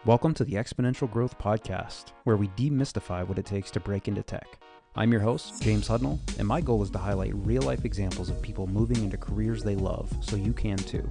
Welcome to the Exponential Growth Podcast, where we demystify what it takes to break into tech. I'm your host, James Hudnall, and my goal is to highlight real-life examples of people moving into careers they love, so you can too.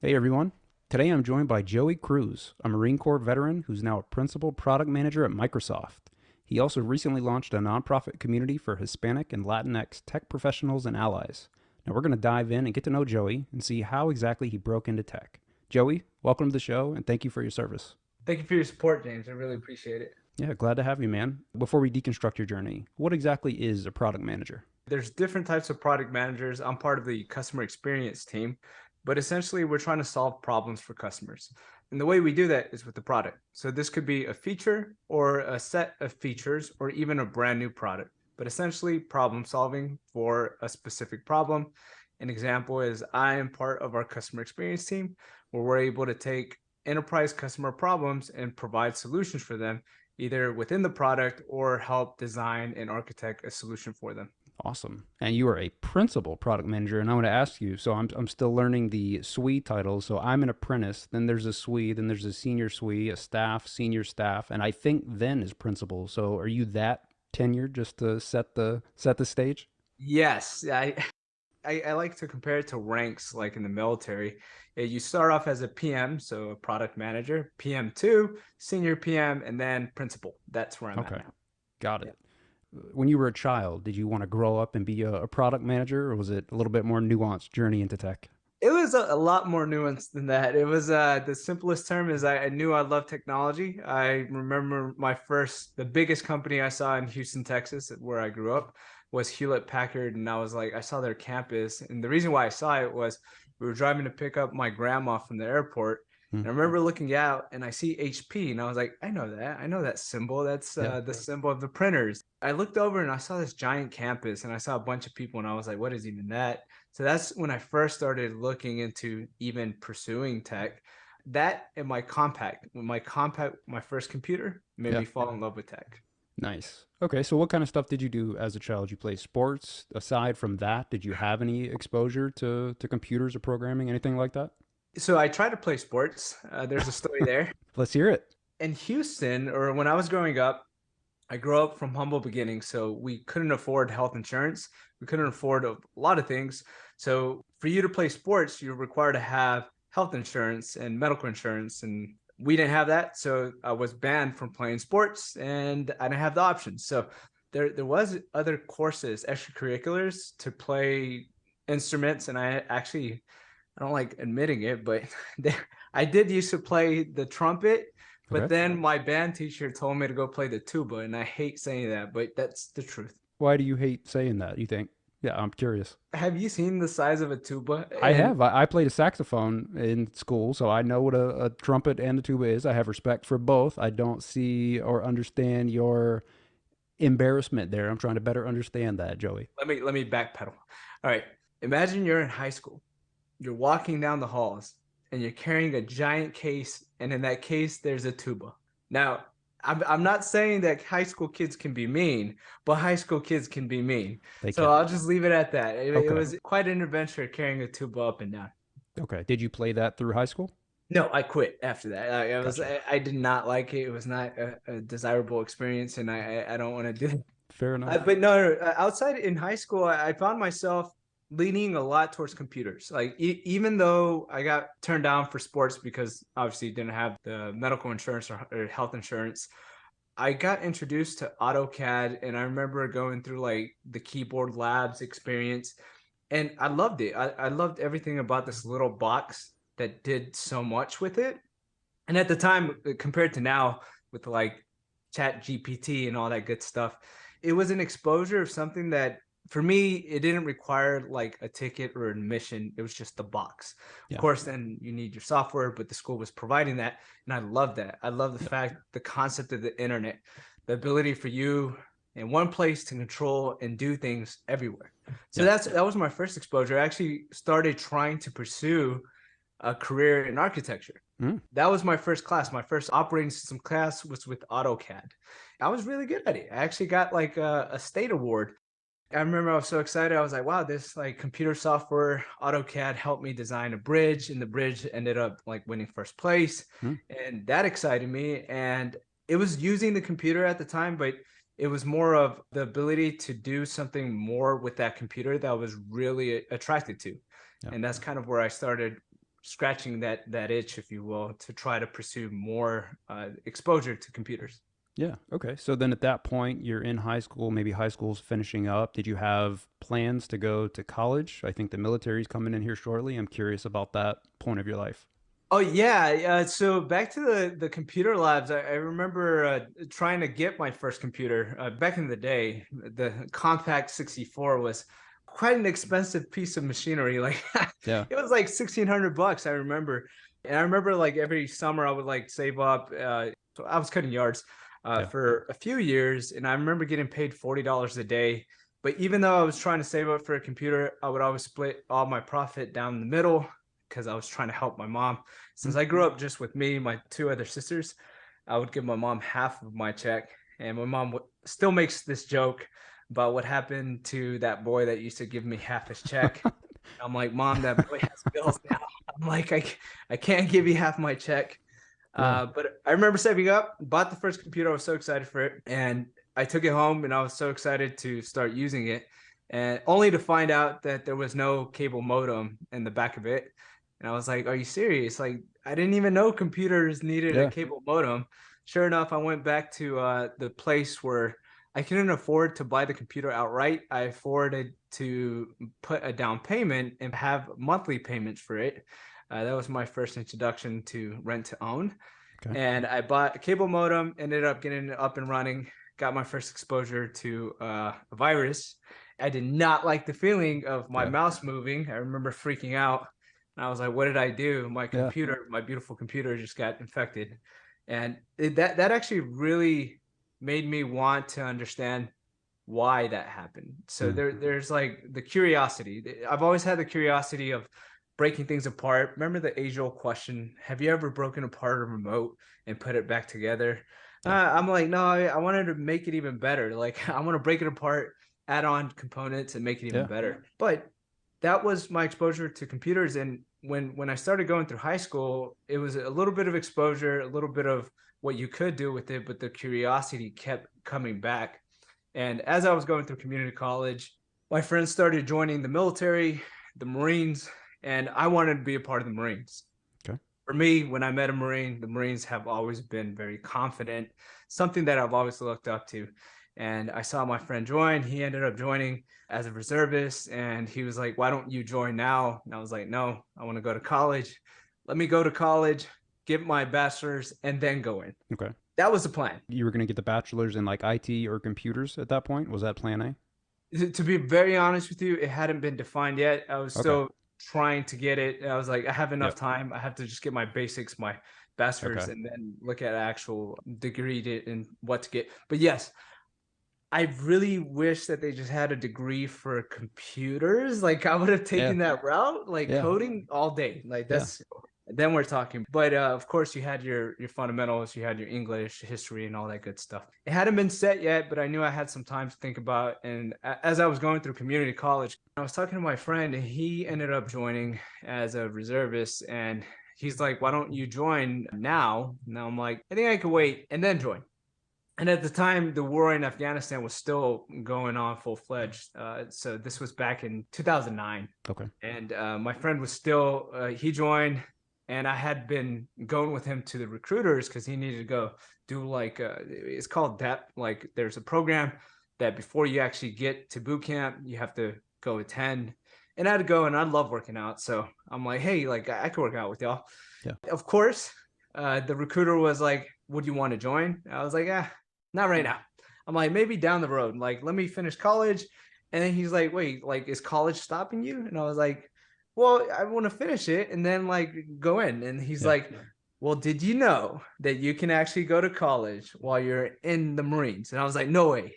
Hey everyone, today I'm joined by Joey Cruz, a Marine Corps veteran who's now a principal product manager at Microsoft. He also recently launched a nonprofit community for Hispanic and Latinx tech professionals and allies. Now we're going to dive in and get to know Joey and see how exactly he broke into tech. Joey, welcome to the show, and thank you for your service. Thank you for your support, James. I really appreciate it. Yeah, glad to have you, man. Before we deconstruct your journey, what exactly is a product manager? There's different types of product managers. I'm part of the customer experience team, but essentially we're trying to solve problems for customers. And the way we do that is with the product. So this could be a feature or a set of features or even a brand new product, but essentially problem solving for a specific problem. An example is I am part of our customer experience team, where we're able to take enterprise customer problems and provide solutions for them, either within the product or help design and architect a solution for them. Awesome. And you are a principal product manager, and I want to ask you, so I'm still learning the SWE title. So I'm an apprentice, then there's a SWE, then there's a senior SWE, a staff, senior staff, and I think then is principal. So are you that tenured just to set the stage? Yes, I like to compare it to ranks like in the military. You start off as a PM, so a product manager, PM2, senior PM, and then principal. That's where I'm at now. Got it. When you were a child, did you want to grow up and be a product manager, or was it a little bit more nuanced journey into tech? It was a lot more nuanced than that. It was the simplest term is I knew I loved technology. I remember the biggest company I saw in Houston, Texas, where I grew up, was Hewlett Packard. And I was like, I saw their campus. And the reason why I saw it was we were driving to pick up my grandma from the airport. And I remember looking out and I see HP and I was like, I know that symbol. That's the symbol of the printers. I looked over and I saw this giant campus and I saw a bunch of people and I was like, what is even that? So that's when I first started looking into even pursuing tech. That and my compact, my first computer made me fall in love with tech. Nice. Okay, so what kind of stuff did you do as a child? Did you play sports? Aside from that, did you have any exposure to computers or programming, anything like that? So I tried to play sports. There's a story there. Let's hear it. In Houston, or when I was growing up, I grew up from humble beginnings, so we couldn't afford health insurance. We couldn't afford a lot of things. So for you to play sports, you're required to have health insurance and medical insurance, and we didn't have that. So I was banned from playing sports, and I didn't have the options. So there was other courses, extracurriculars to play instruments, and I don't like admitting it, but I did used to play the trumpet. But then my band teacher told me to go play the tuba, and I hate saying that, but that's the truth. Why do you hate saying that, you think? Yeah, I'm curious. Have you seen the size of a tuba? I have. I played a saxophone in school, so I know what a trumpet and a tuba is. I have respect for both. I don't see or understand your embarrassment there. I'm trying to better understand that, Joey. Let me backpedal. All right. Imagine you're in high school. You're walking down the halls and you're carrying a giant case, and in that case there's a tuba. Now, I'm not saying that high school kids can be mean, but high school kids can be mean. I'll just leave it at that. It was quite an adventure carrying a tuba up and down. Okay. Did you play that through high school? No, I quit after that. Gotcha. I did not like it. It was not a desirable experience, and I don't want to do it. Fair enough. But no, outside in high school, I found myself leaning a lot towards computers. Like even though I got turned down for sports because obviously didn't have the medical insurance or health insurance, I got introduced to AutoCAD, and I remember going through like the keyboard labs experience, and I loved it. I loved everything about this little box that did so much with it. And at the time, compared to now with like Chat GPT and all that good stuff, it was an exposure of something that for me, it didn't require like a ticket or admission. It was just the box. Of course, then you need your software, but the school was providing that. And I love that. I love the concept of the internet, the ability for you in one place to control and do things everywhere. So that was my first exposure. I actually started trying to pursue a career in architecture. That was my first class. My first operating system class was with AutoCAD. I was really good at it. I actually got like a state award. I remember I was so excited. I was like, wow, this like computer software, AutoCAD helped me design a bridge, and the bridge ended up like winning first place. Hmm. And that excited me. And it was using the computer at the time, but it was more of the ability to do something more with that computer that I was really attracted to. Yeah. And that's kind of where I started scratching that itch, if you will, to try to pursue more exposure to computers. Yeah. Okay. So then at that point, you're in high school, maybe high school's finishing up. Did you have plans to go to college? I think the military's coming in here shortly. I'm curious about that point of your life. Oh yeah, so back to the computer labs. I remember trying to get my first computer back in the day. The Compact 64 was quite an expensive piece of machinery. Like Yeah. it was like $1,600. I remember, and I remember like every summer I would like save up. So I was cutting yards Yeah. for a few years, and I remember getting paid $40 a day. But even though I was trying to save up for a computer, I would always split all my profit down the middle because I was trying to help my mom. Since I grew up just with me, my two other sisters, I would give my mom half of my check. And my mom still makes this joke about what happened to that boy that used to give me half his check. I'm like, Mom, that boy has bills now. I'm like, I can't give you half my check. Yeah. But I remember saving up, bought the first computer. I was so excited for it. And I took it home and I was so excited to start using it. And only to find out that there was no cable modem in the back of it. And I was like, are you serious? Like, I didn't even know computers needed a Yeah. cable modem. Sure enough, I went back to the place where I couldn't afford to buy the computer outright. I afforded to put a down payment and have monthly payments for it. That was my first introduction to rent to own. Okay. And I bought a cable modem, ended up getting it up and running, got my first exposure to a virus. I did not like the feeling of my Yeah. mouse moving. I remember freaking out. And I was like, what did I do? My Yeah. computer, my beautiful computer just got infected. And that actually really made me want to understand why that happened. So Mm. there's like the curiosity. I've always had the curiosity of breaking things apart. Remember the age-old question, have you ever broken apart a remote and put it back together? Yeah. I'm like, no, I wanted to make it even better. Like I want to break it apart, add on components and make it even Yeah. better. But that was my exposure to computers. And when I started going through high school, it was a little bit of exposure, a little bit of what you could do with it, but the curiosity kept coming back. And as I was going through community college, my friends started joining the military, the Marines, and I wanted to be a part of the Marines. Okay. For me, when I met a Marine, the Marines have always been very confident, something that I've always looked up to. And I saw my friend join. He ended up joining as a reservist, and he was like, why don't you join now? And I was like, no, I want to go to college. Let me go to college, get my bachelor's, and then go in. Okay. That was the plan. You were going to get the bachelor's in like IT or computers at that point. Was that plan A? To be very honest with you, it hadn't been defined yet. I was Okay. still trying to get it. I was like, I have enough Yep. time. I have to just get my basics, my bachelor's, Okay. and then look at actual degree and what to get. But yes, I really wish that they just had a degree for computers. Like I would have Yeah. taken that route, like Yeah. coding all day. Like Yeah. that's then we're talking. But of course, you had your fundamentals, you had your English, history, and all that good stuff. It hadn't been set yet, but I knew I had some time to think about. And as I was going through community college, I was talking to my friend, and he ended up joining as a reservist. And he's like, "Why don't you join now?" Now I'm like, "I think I could wait and then join." And at the time, the war in Afghanistan was still going on full fledged. So this was back in 2009. Okay. And my friend was still, he joined, and I had been going with him to the recruiters because he needed to go do like, it's called DEP. Like there's a program that before you actually get to boot camp, you have to go attend. And I had to go, and I love working out. So I'm like, hey, like I could work out with y'all. Yeah. Of course, the recruiter was like, would you want to join? I was like, not right now. I'm like, maybe down the road. Like, let me finish college. And then he's like, wait, like, is college stopping you? And I was like, well, I want to finish it and then like go in. And he's like, well, did you know that you can actually go to college while you're in the Marines? And I was like, no way.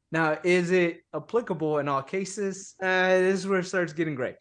Now, is it applicable in all cases? This is where it starts getting great.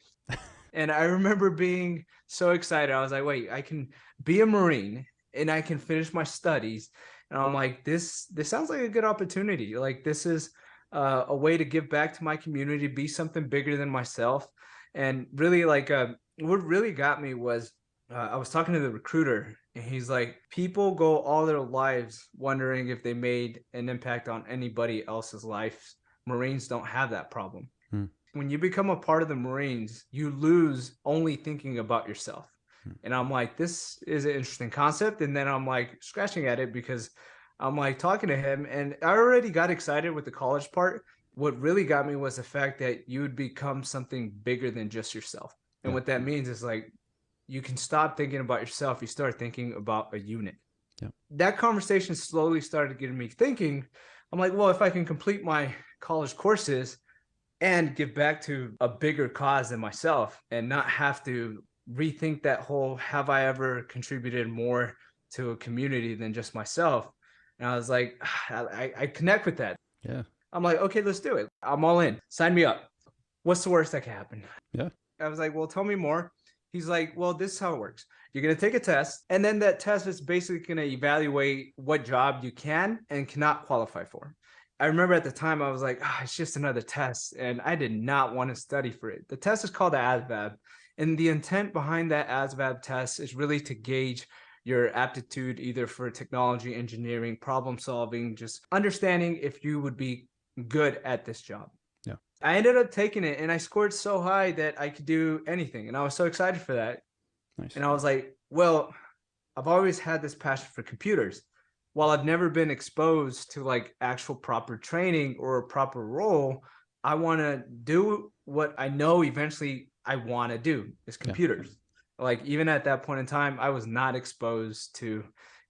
And I remember being so excited. I was like, wait, I can be a Marine and I can finish my studies. And I'm like, this sounds like a good opportunity. Like this is a way to give back to my community, be something bigger than myself. And really, like, what really got me was I was talking to the recruiter, and he's like, people go all their lives wondering if they made an impact on anybody else's life. Marines don't have that problem. When you become a part of the Marines, you lose only thinking about yourself. And I'm like, this is an interesting concept. And then I'm like scratching at it because I'm like talking to him, and I already got excited with the college part. What really got me was the fact that you would become something bigger than just yourself. And what that means is like, you can stop thinking about yourself. You start thinking about a unit. That conversation slowly started getting me thinking. I'm like, well, if I can complete my college courses and give back to a bigger cause than myself and not have to rethink that whole, have I ever contributed more to a community than just myself? And I was like, I connect with that. Yeah. I'm like, okay, let's do it. I'm all in. Sign me up. What's the worst that can happen? Yeah. I was like, well, tell me more. He's like, well, this is how it works. You're going to take a test, and then that test is basically going to evaluate what job you can and cannot qualify for. I remember at the time I was like, it's just another test, and I did not want to study for it. The test is called the ASVAB, and the intent behind that ASVAB test is really to gauge your aptitude either for technology, engineering, problem solving, just understanding if you would be good at this job. Yeah. I ended up taking it, and I scored so high that I could do anything, and I was so excited for that. Nice. And I was like, well, I've always had this passion for computers. While I've never been exposed to like actual proper training or a proper role, I want to do what I know eventually I want to do is computers. Like even at that point in time, I was not exposed to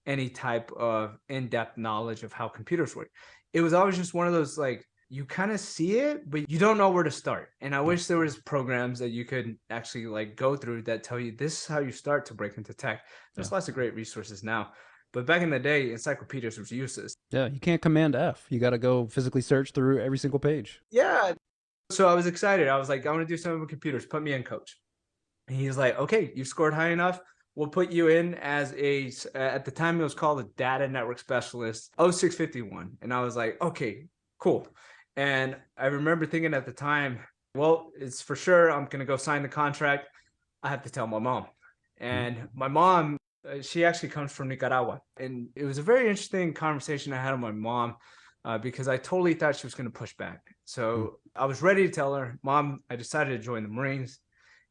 any type of in-depth knowledge of how computers work. It was always just one of those, like, you kind of see it, but you don't know where to start. And I wish there was programs that you could actually like go through that tell you this is how you start to break into tech. There's lots of great resources now. But back in the day, encyclopedias was useless. Yeah, you can't Command F. You got to go physically search through every single page. Yeah. So I was excited. I was like, I want to do something with computers. Put me in, coach. And he's like, okay, you scored high enough. We'll put you in as a, at the time it was called a data network specialist, 0651. And I was like, okay, cool. And I remember thinking at the time, well, it's for sure I'm going to go sign the contract. I have to tell my mom. And my mom, she actually comes from Nicaragua. And it was a very interesting conversation I had with my mom because I totally thought she was going to push back. So I was ready to tell her, Mom, I decided to join the Marines.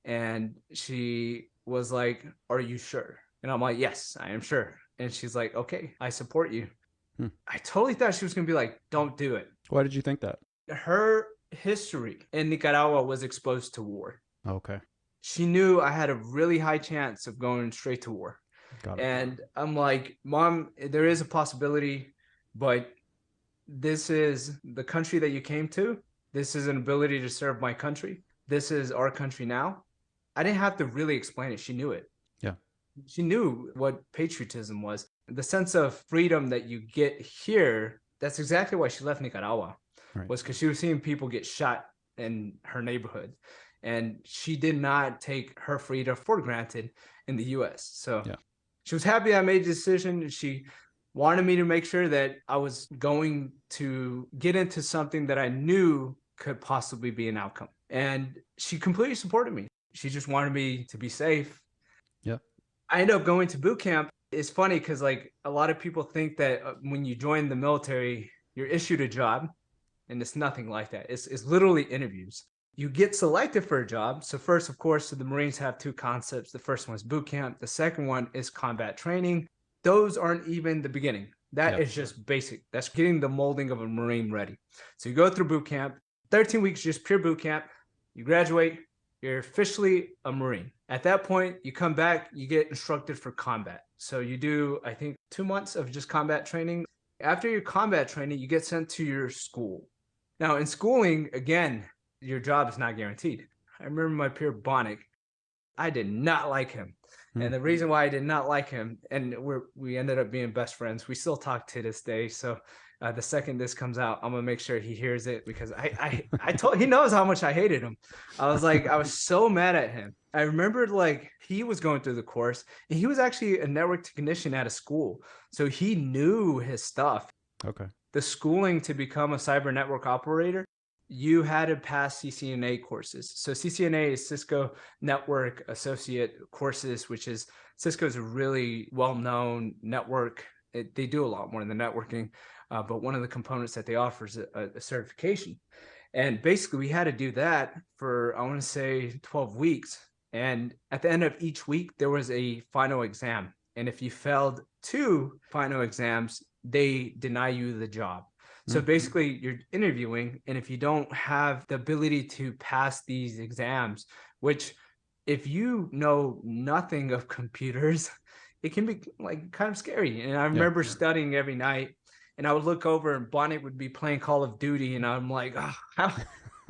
And she was like, are you sure? And I'm like, yes, I am sure. And she's like, okay, I support you. I totally thought she was going to be like, don't do it. Why did you think that? Her history in Nicaragua was exposed to war. Okay. She knew I had a really high chance of going straight to war. Got it. And I'm like, Mom, there is a possibility, but this is the country that you came to. This is an ability to serve my country. This is our country now. I didn't have to really explain it. She knew it. Yeah. She knew what patriotism was. The sense of freedom that you get here, that's exactly why she left Nicaragua, was because she was seeing people get shot in her neighborhood. And she did not take her freedom for granted in the U.S. So she was happy I made the decision. She wanted me to make sure that I was going to get into something that I knew could possibly be an outcome. And she completely supported me. She just wanted me to be safe. Yeah. I ended up going to boot camp. It's funny because like a lot of people think that when you join the military, you're issued a job, and it's nothing like that. It's literally interviews. You get selected for a job. So first, of course, the Marines have two concepts. The first one is boot camp. The second one is combat training. Those aren't even the beginning. That is just basic. That's getting the molding of a Marine ready. So you go through boot camp, 13 weeks, just pure boot camp. You graduate, you're officially a Marine. At that point, you come back, you get instructed for combat. So you do, I think, 2 months of just combat training. After your combat training, you get sent to your school. Now, in schooling, again, your job is not guaranteed. I remember my peer Bonnick. I did not like him. And the reason why I did not like him, and we ended up being best friends. We still talk to this day. So the second this comes out, I'm gonna make sure he hears it because I told he knows how much I hated him. I was so mad at him. I remembered like he was going through the course, and he was actually a network technician at a school, so he knew his stuff. Okay. the schooling to become a cyber network operator, you had to pass CCNA courses. So CCNA is Cisco Network Associate courses, which is Cisco's a really well-known network. They do a lot more than the networking, but one of the components that they offer is a certification. And basically, we had to do that for, I want to say, 12 weeks. And at the end of each week, there was a final exam. And if you failed 2 final exams, they deny you the job. So basically, you're interviewing, and if you don't have the ability to pass these exams, which if you know nothing of computers, it can be like kind of scary. And I remember studying every night, and I would look over, and Bonnet would be playing Call of Duty, and I'm like, oh,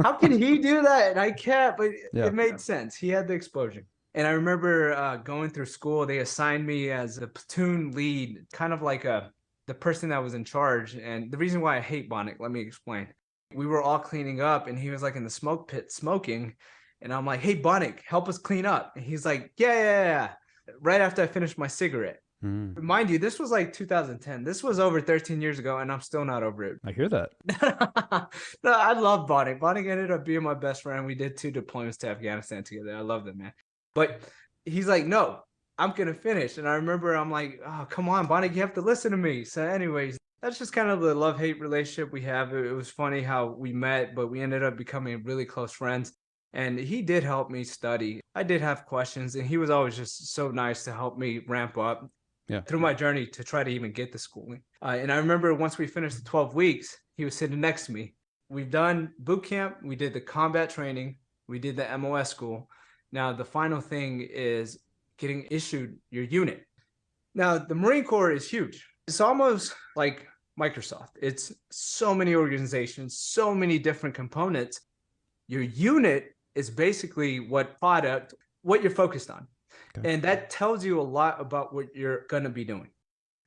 how can he do that? And I can't, but it made sense. He had the exposure. And I remember going through school, they assigned me as a platoon lead, kind of like the person that was in charge. And the reason why I hate Bonnet, let me explain. We were all cleaning up, and he was like in the smoke pit smoking. And I'm like, hey, Bonnet, help us clean up. And he's like, yeah. Right after I finished my cigarette. Mind you, this was like 2010. This was over 13 years ago, and I'm still not over it. I hear that. No, I love Bonnet. Bonnet ended up being my best friend. We did 2 deployments to Afghanistan together. I love that, man. But he's like, no, I'm going to finish. And I remember I'm like, oh, come on, Bonnet, you have to listen to me. So anyways, that's just kind of the love-hate relationship we have. It was funny how we met, but we ended up becoming really close friends. And he did help me study. I did have questions, and he was always just so nice to help me ramp up through my journey to try to even get the schooling. And I remember once we finished the 12 weeks, he was sitting next to me. We've done boot camp. We did the combat training. We did the MOS school. Now, the final thing is getting issued your unit. Now, the Marine Corps is huge. It's almost like Microsoft. It's so many organizations, so many different components. Your unit is basically what you're focused on. Okay. And that tells you a lot about what you're going to be doing.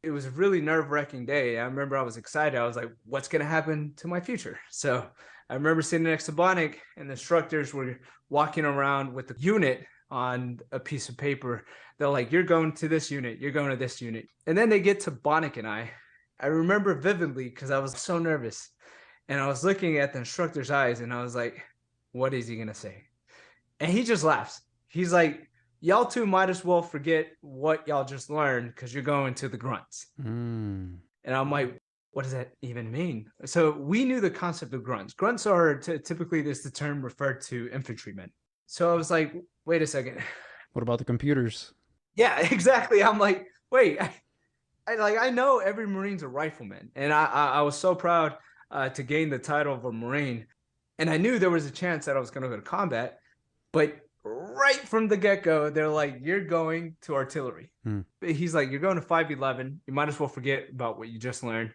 It was a really nerve-wracking day. I remember I was excited. I was like, what's going to happen to my future? So I remember sitting next to Bonnet, and the instructors were walking around with the unit on a piece of paper. They're like, you're going to this unit. You're going to this unit. And then they get to Bonnet and I remember vividly because I was so nervous. And I was looking at the instructor's eyes, and I was like, what is he going to say? And he just laughs. He's like, y'all two might as well forget what y'all just learned because you're going to the grunts. And I'm like, what does that even mean? So we knew the concept of grunts. Grunts are typically the term referred to infantrymen. So I was like, wait a second. What about the computers? Yeah, exactly. I'm like, wait, I know every Marine's a rifleman. And I was so proud to gain the title of a Marine. And I knew there was a chance that I was going to go to combat. But right from the get-go, they're like, you're going to artillery. He's like, you're going to 511. You might as well forget about what you just learned.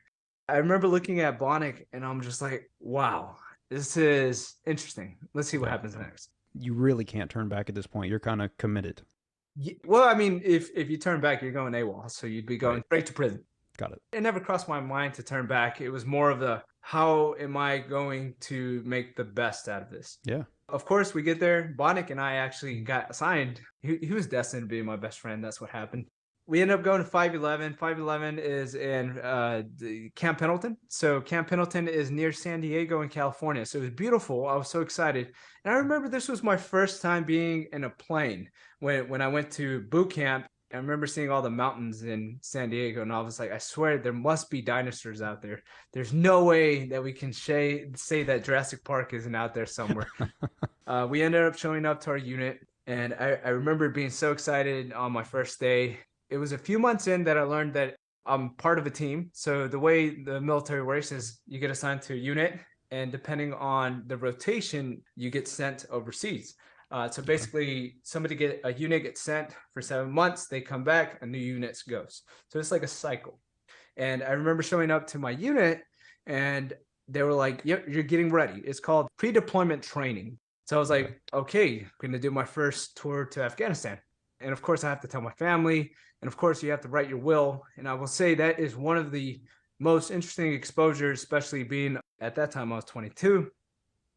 I remember looking at Bonnet, and I'm just like, wow, this is interesting. Let's see what happens next. You really can't turn back at this point. You're kind of committed. Well, I mean, if you turn back, you're going AWOL. So you'd be going straight to prison. Got it. It never crossed my mind to turn back. It was more of the, how am I going to make the best out of this? Yeah. Of course, we get there. Bonnet and I actually got assigned. He was destined to be my best friend. That's what happened. We ended up going to 511. 511 is in Camp Pendleton. So Camp Pendleton is near San Diego in California. So it was beautiful. I was so excited. And I remember this was my first time being in a plane. When I went to boot camp, I remember seeing all the mountains in San Diego, and I was like, I swear there must be dinosaurs out there. There's no way that we can say that Jurassic Park isn't out there somewhere. We ended up showing up to our unit, and I remember being so excited on my first day. It was a few months in that I learned that I'm part of a team. So the way the military works is you get assigned to a unit, and depending on the rotation, you get sent overseas. So basically, a unit gets sent for 7 months, they come back, a new unit goes. So it's like a cycle. And I remember showing up to my unit, and they were like, yep, you're getting ready. It's called pre-deployment training. So I was like, okay, I'm going to do my first tour to Afghanistan. And of course, I have to tell my family. And of course, you have to write your will. And I will say that is one of the most interesting exposures, especially being at that time, I was 22,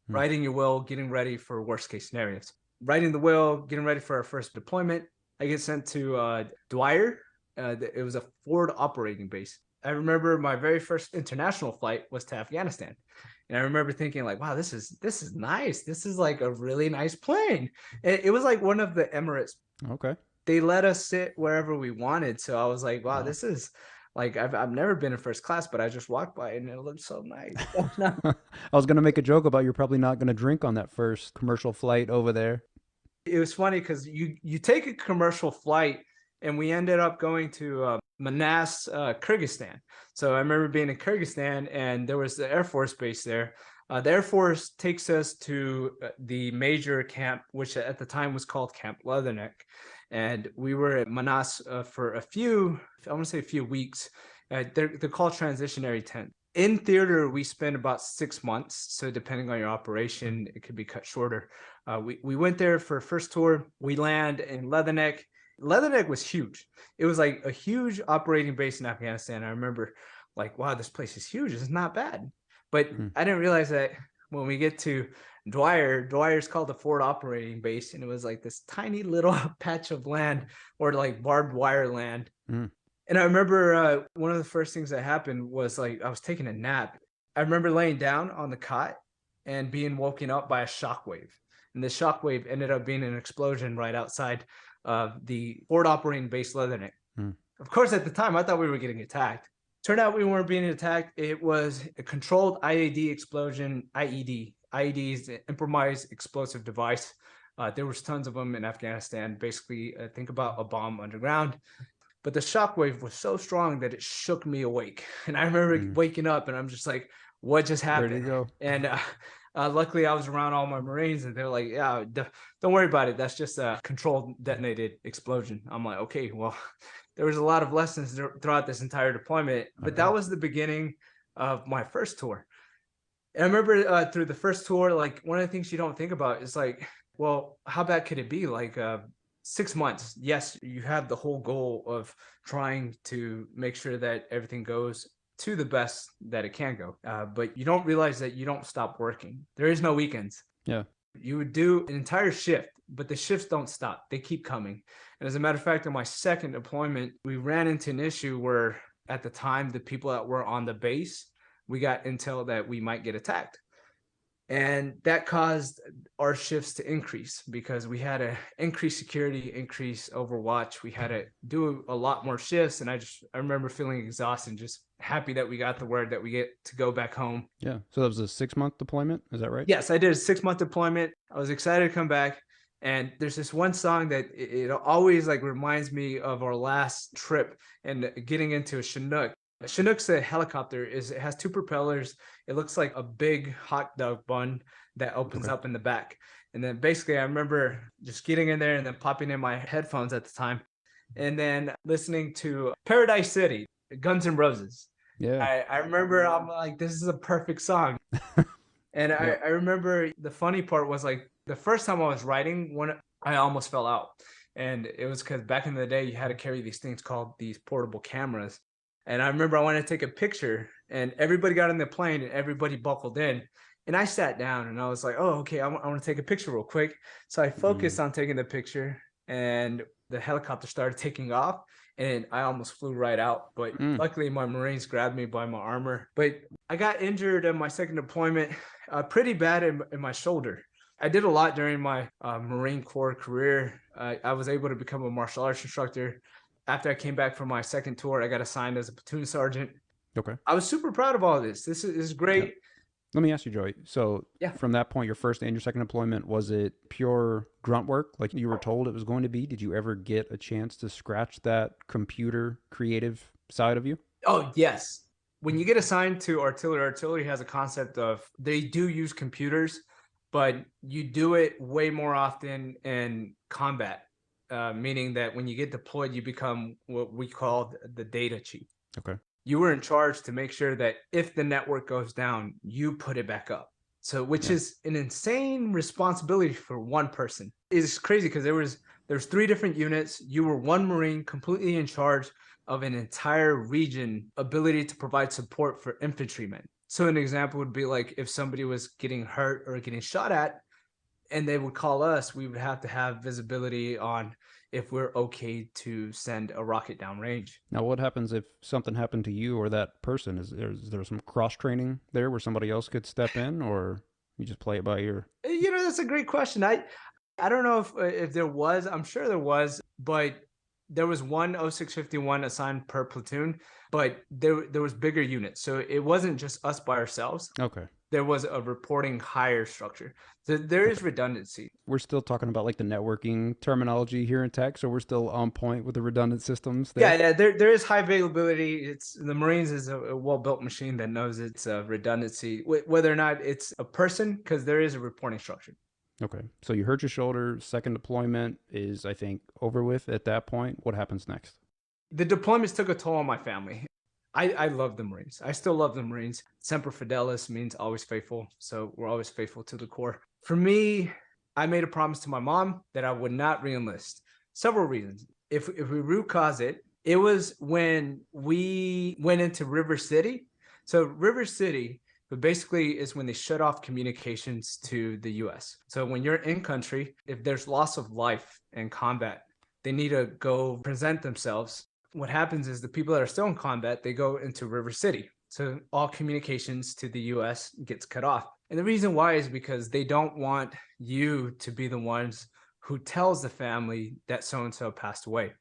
writing your will, getting ready for worst case scenarios. Writing the will, getting ready for our first deployment. I get sent to Dwyer. It was a forward operating base. I remember my very first international flight was to Afghanistan. And I remember thinking like, wow, this is nice. This is like a really nice plane. It was like one of the Emirates. Okay. They let us sit wherever we wanted. So I was like, wow, Wow. this is like, I've never been in first class, but I just walked by and it looked so nice. I was gonna make a joke about you're probably not gonna drink on that first commercial flight over there. It was funny because you take a commercial flight, and we ended up going to Manas, Kyrgyzstan. So I remember being in Kyrgyzstan, and there was the Air Force base there. The Air Force takes us to the major camp, which at the time was called Camp Leatherneck. And we were at Manas for I want to say a few weeks. They're called transitionary tent. In theater, we spent about 6 months. So depending on your operation, it could be cut shorter. We went there for a first tour. We land in Leatherneck. Leatherneck was huge. It was like a huge operating base in Afghanistan. I remember like, wow, this place is huge. It's not bad. But I didn't realize that when we get to Dwyer's called the forward operating base. And it was like this tiny little patch of land, or like barbed wire land. And I remember one of the first things that happened was like I was taking a nap. I remember laying down on the cot and being woken up by a shockwave. And the shockwave ended up being an explosion right outside of the forward operating base Leatherneck. Of course, at the time, I thought we were getting attacked. Turned out we weren't being attacked. It was a controlled IED explosion, IED. IED is an improvised explosive device. There was tons of them in Afghanistan. Basically, think about a bomb underground. But the shockwave was so strong that it shook me awake. And I remember waking up and I'm just like, what just happened? Where'd it go? And luckily I was around all my Marines and they're like, yeah, don't worry about it. That's just a controlled detonated explosion. I'm like, okay, well, there was a lot of lessons throughout this entire deployment, but that was the beginning of my first tour. And I remember through the first tour, like one of the things you don't think about is like, well, how bad could it be? Like 6 months. Yes, you have the whole goal of trying to make sure that everything goes to the best that it can go. But you don't realize that you don't stop working. There is no weekends. Yeah. You would do an entire shift, but the shifts don't stop. They keep coming. And as a matter of fact, in my second deployment, we ran into an issue where at the time, the people that were on the base, we got intel that we might get attacked. And that caused our shifts to increase because we had to increase security, increase overwatch. We had to do a lot more shifts. And I remember feeling exhausted and just happy that we got the word that we get to go back home. Yeah. So that was a 6-month deployment. Is that right? Yes, I did a 6-month deployment. I was excited to come back. And there's this one song that it always like reminds me of our last trip and getting into a Chinook. A Chinook's a helicopter. It has 2 propellers. It looks like a big hot dog bun that opens up in the back. And then basically I remember just getting in there and then popping in my headphones at the time and then listening to Paradise City, Guns N' Roses. Yeah. I remember I'm like, this is a perfect song. And I remember the funny part was like the first time I was writing, I almost fell out. And it was because back in the day, you had to carry these things called these portable cameras. And I remember I wanted to take a picture and everybody got in the plane and everybody buckled in. And I sat down and I was like, oh, okay, I want to take a picture real quick. So I focused on taking the picture and the helicopter started taking off and I almost flew right out. But luckily my Marines grabbed me by my armor. But I got injured in my second deployment pretty bad in my shoulder. I did a lot during my Marine Corps career. I was able to become a martial arts instructor. After I came back from my second tour, I got assigned as a platoon sergeant. Okay. I was super proud of all of this. This is great. Yeah. Let me ask you, Joey. So from that point, your first and your second deployment, was it pure grunt work like you were told it was going to be? Did you ever get a chance to scratch that computer creative side of you? Oh, yes. When you get assigned to artillery has a concept of they do use computers, but you do it way more often in combat. Meaning that when you get deployed, you become what we call the data chief. Okay. You were in charge to make sure that if the network goes down, you put it back up. So, which is an insane responsibility for one person. It's crazy because there's 3 different units. You were one Marine completely in charge of an entire region, ability to provide support for infantrymen. So an example would be like if somebody was getting hurt or getting shot at, and they would call us, we would have to have visibility on if we're okay to send a rocket downrange. Now, what happens if something happened to you or that person? Is there some cross training there where somebody else could step in, or you just play it by ear? That's a great question. I don't know if there was. I'm sure there was, but there was one 0651 assigned per platoon, but there was bigger units, so it wasn't just us by ourselves. Okay. There was a reporting higher structure. So there is Okay. redundancy. We're still talking about like the networking terminology here in tech, so we're still on point with the redundant systems Yeah, there. yeah, there is high availability. It's the Marines is a well-built machine that knows it's a redundancy, whether or not it's a person, because there is a reporting structure. Okay. So you hurt your shoulder. Second deployment is, I think, over with at that point. What happens next? The deployments took a toll on my family. I love the Marines. I still love the Marines. Semper Fidelis means always faithful. So we're always faithful to the core. For me, I made a promise to my mom that I would not reenlist. Several reasons. If we root cause it, it was when we went into River City. So River City, but basically is when they shut off communications to the US. So when you're in country, if there's loss of life in combat, they need to go present themselves. What happens is the people that are still in combat, they go into River City. So all communications to the US gets cut off. And the reason why is because they don't want you to be the ones who tells the family that so-and-so passed away.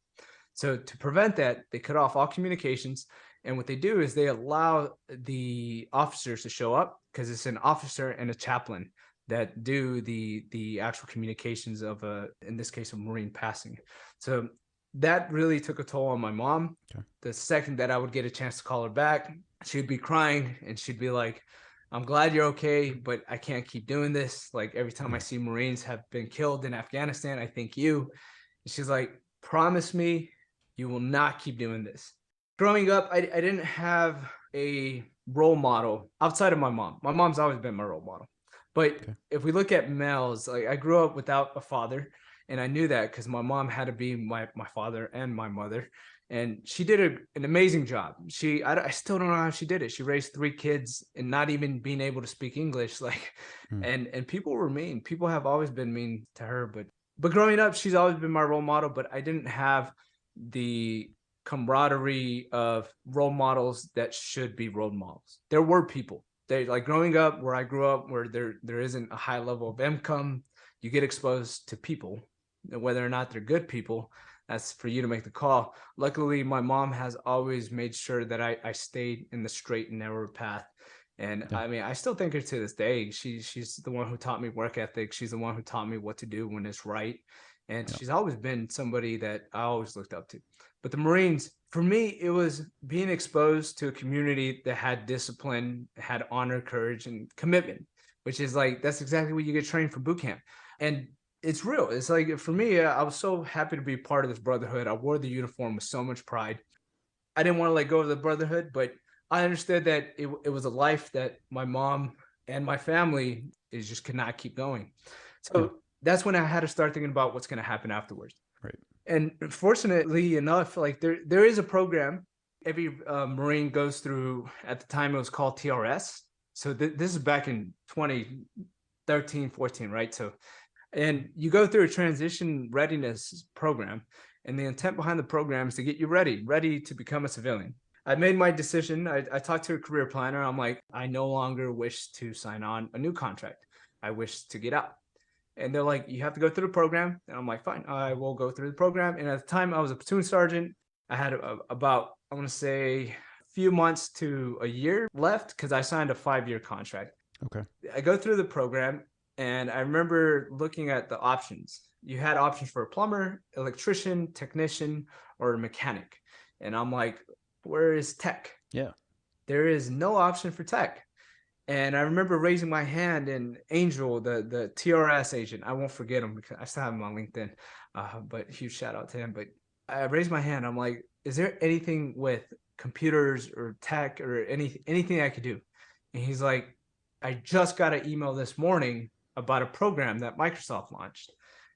So to prevent that, they cut off all communications. And what they do is they allow the officers to show up, because it's an officer and a chaplain that do the actual communications of in this case, a Marine passing. So that really took a toll on my mom. Okay. The second that I would get a chance to call her back, she'd be crying and she'd be like, I'm glad you're okay, but I can't keep doing this. Like every time I see Marines have been killed in Afghanistan, I think you. And she's like, promise me you will not keep doing this. Growing up, I didn't have a role model outside of my mom. My mom's always been my role model. But if we look at males, like I grew up without a father, and I knew that because my mom had to be my father and my mother. And she did an amazing job. I still don't know how she did it. She raised 3 kids and not even being able to speak English. Like, and people were mean. People have always been mean to her. But growing up, she's always been my role model. But I didn't have the camaraderie of role models that should be role models. There were people. They like growing up where I grew up, where there isn't a high level of income. You get exposed to people, whether or not they're good people. That's for you to make the call. Luckily, my mom has always made sure that I stayed in the straight and narrow path. And I mean, I still think her to this day. She's the one who taught me work ethic. She's the one who taught me what to do when it's right. And she's always been somebody that I always looked up to. But the Marines, for me, it was being exposed to a community that had discipline, had honor, courage, and commitment, which is like, that's exactly what you get trained for boot camp. And it's real. It's like, for me, I was so happy to be part of this brotherhood. I wore the uniform with so much pride. I didn't want to let go of the brotherhood, but I understood that it was a life that my mom and my family is just could not keep going. So that's when I had to start thinking about what's going to happen afterwards. Right. And fortunately enough, like there is a program every Marine goes through. At the time, it was called TRS. So this is back in 2013, 14, right? So, and you go through a transition readiness program, and the intent behind the program is to get you ready to become a civilian. I made my decision. I talked to a career planner. I'm like, I no longer wish to sign on a new contract. I wish to get out. And they're like, you have to go through the program. And I'm like, fine, I will go through the program. And at the time, I was a platoon sergeant. I had about, I want to say, a few months to a year left because I signed a 5-year contract. Okay. I go through the program, and I remember looking at the options. You had options for a plumber, electrician, technician, or a mechanic. And I'm like, where is tech? Yeah. There is no option for tech. And I remember raising my hand, and Angel, the TRS agent, I won't forget him because I still have him on LinkedIn, but huge shout out to him. But I raised my hand. I'm like, is there anything with computers or tech or anything I could do? And he's like, I just got an email this morning about a program that Microsoft launched.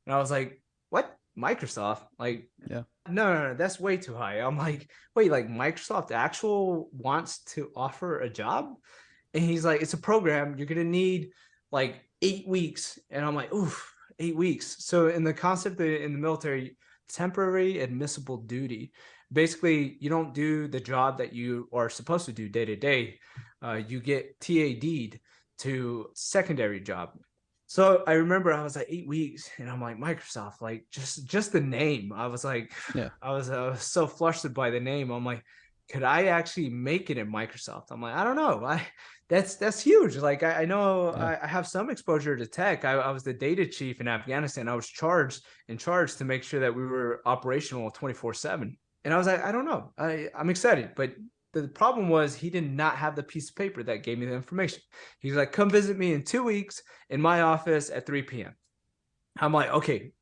And I was like, what? Microsoft? Like, Yeah. No, that's way too high. I'm like, wait, like Microsoft actual wants to offer a job? And he's like, it's a program. You're going to need like 8 weeks. And I'm like, oof, 8 weeks. So in the concept in the military, temporary admissible duty. Basically, you don't do the job that you are supposed to do day to day. You get TAD'd to secondary job. So I remember I was like 8 weeks, and I'm like, Microsoft, like just the name. I was like, Yeah. I was so flustered by the name. I'm like, could I actually make it in Microsoft? I'm like, I don't know. That's huge. Like I know Yeah. I have some exposure to tech. I was the data chief in Afghanistan. I was in charge to make sure that we were operational 24/7. And I was like, I don't know. I'm excited, but the problem was he did not have the piece of paper that gave me the information. He's like, come visit me in 2 weeks in my office at 3 p.m. I'm like, okay,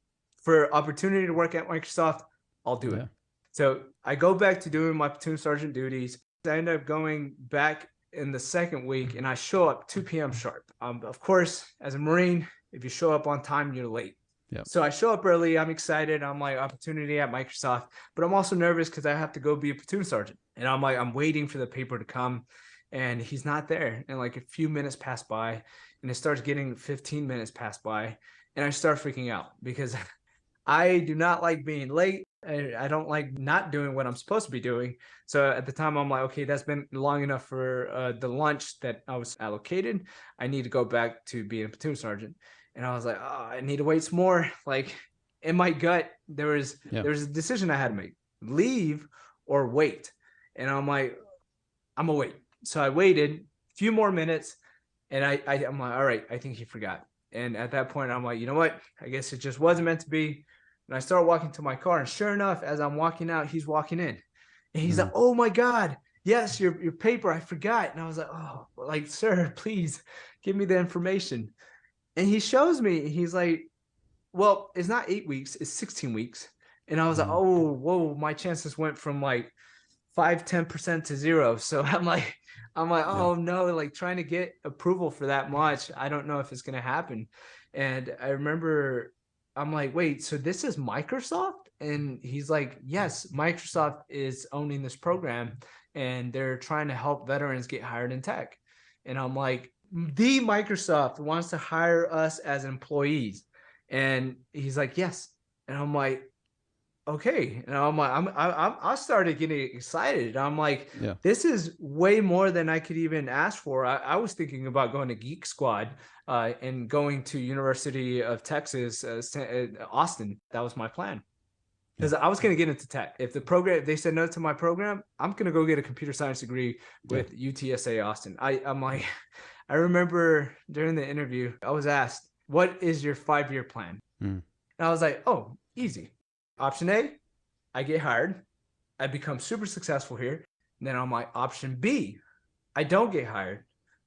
for opportunity to work at Microsoft, I'll do it. So I go back to doing my platoon sergeant duties. I end up going back in the second week, and I show up 2 p.m. sharp. Of course, as a Marine, if you show up on time, you're late. Yep. So I show up early. I'm excited. I'm like, opportunity at Microsoft, but I'm also nervous because I have to go be a platoon sergeant. And I'm like, I'm waiting for the paper to come, and he's not there. And like a few minutes pass by, and it starts getting 15 minutes pass by, and I start freaking out because I do not like being late. I don't like not doing what I'm supposed to be doing. So at the time, I'm like, okay, that's been long enough for the lunch that I was allocated. I need to go back to being a platoon sergeant. And I was like, oh, I need to wait some more. Like in my gut, there was a decision I had to make: leave or wait. And I'm like, I'm gonna wait. So I waited a few more minutes, and I'm like, all right, I think he forgot. And at that point, I'm like, you know what? I guess it just wasn't meant to be. And I start walking to my car, and sure enough, as I'm walking out, he's walking in, and he's like, "Oh my God, yes, your paper, I forgot." And I was like, "Oh, like, sir, please give me the information." And he shows me, he's like, well, it's not 8 weeks, it's 16 weeks. And I was like, oh, whoa, my chances went from like 5-10% to zero. So oh no, like trying to get approval for that much, I don't know if it's gonna happen. And I remember I'm like, wait, so this is Microsoft? And he's like, yes, Microsoft is owning this program, and they're trying to help veterans get hired in tech. And I'm like, the Microsoft wants to hire us as employees. And he's like, yes. And I'm like, okay. And I'm like, I started getting excited. I'm like, this is way more than I could even ask for. I was thinking about going to Geek Squad and going to University of Texas, Austin. That was my plan. Because I was going to get into tech. If they said no to my program, I'm going to go get a computer science degree with UTSA Austin. I'm like, I remember during the interview, I was asked, what is your 5-year plan? And I was like, oh, easy. Option A, I get hired. I become super successful here. And then I'm like, option B, I don't get hired.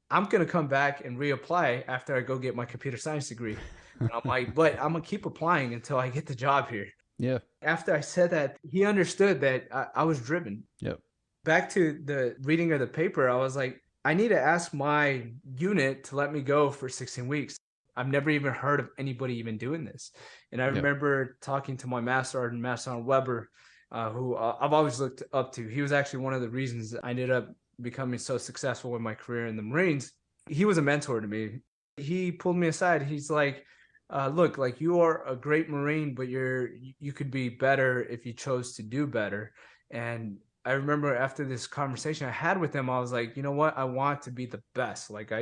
I'm going to come back and reapply after I go get my computer science degree. And I'm like, but I'm going to keep applying until I get the job here. Yeah. After I said that, he understood that I was driven. Yep. Back to the reading of the paper, I was like, I need to ask my unit to let me go for 16 weeks. I've never even heard of anybody even doing this. And I remember talking to my Master Sergeant, Master Sergeant Weber, who I've always looked up to. He was actually one of the reasons I ended up becoming so successful in my career in the Marines. He was a mentor to me. He pulled me aside. He's like, look, like you are a great Marine, but you could be better if you chose to do better. And I remember after this conversation I had with him, I was like, you know what? I want to be the best. Like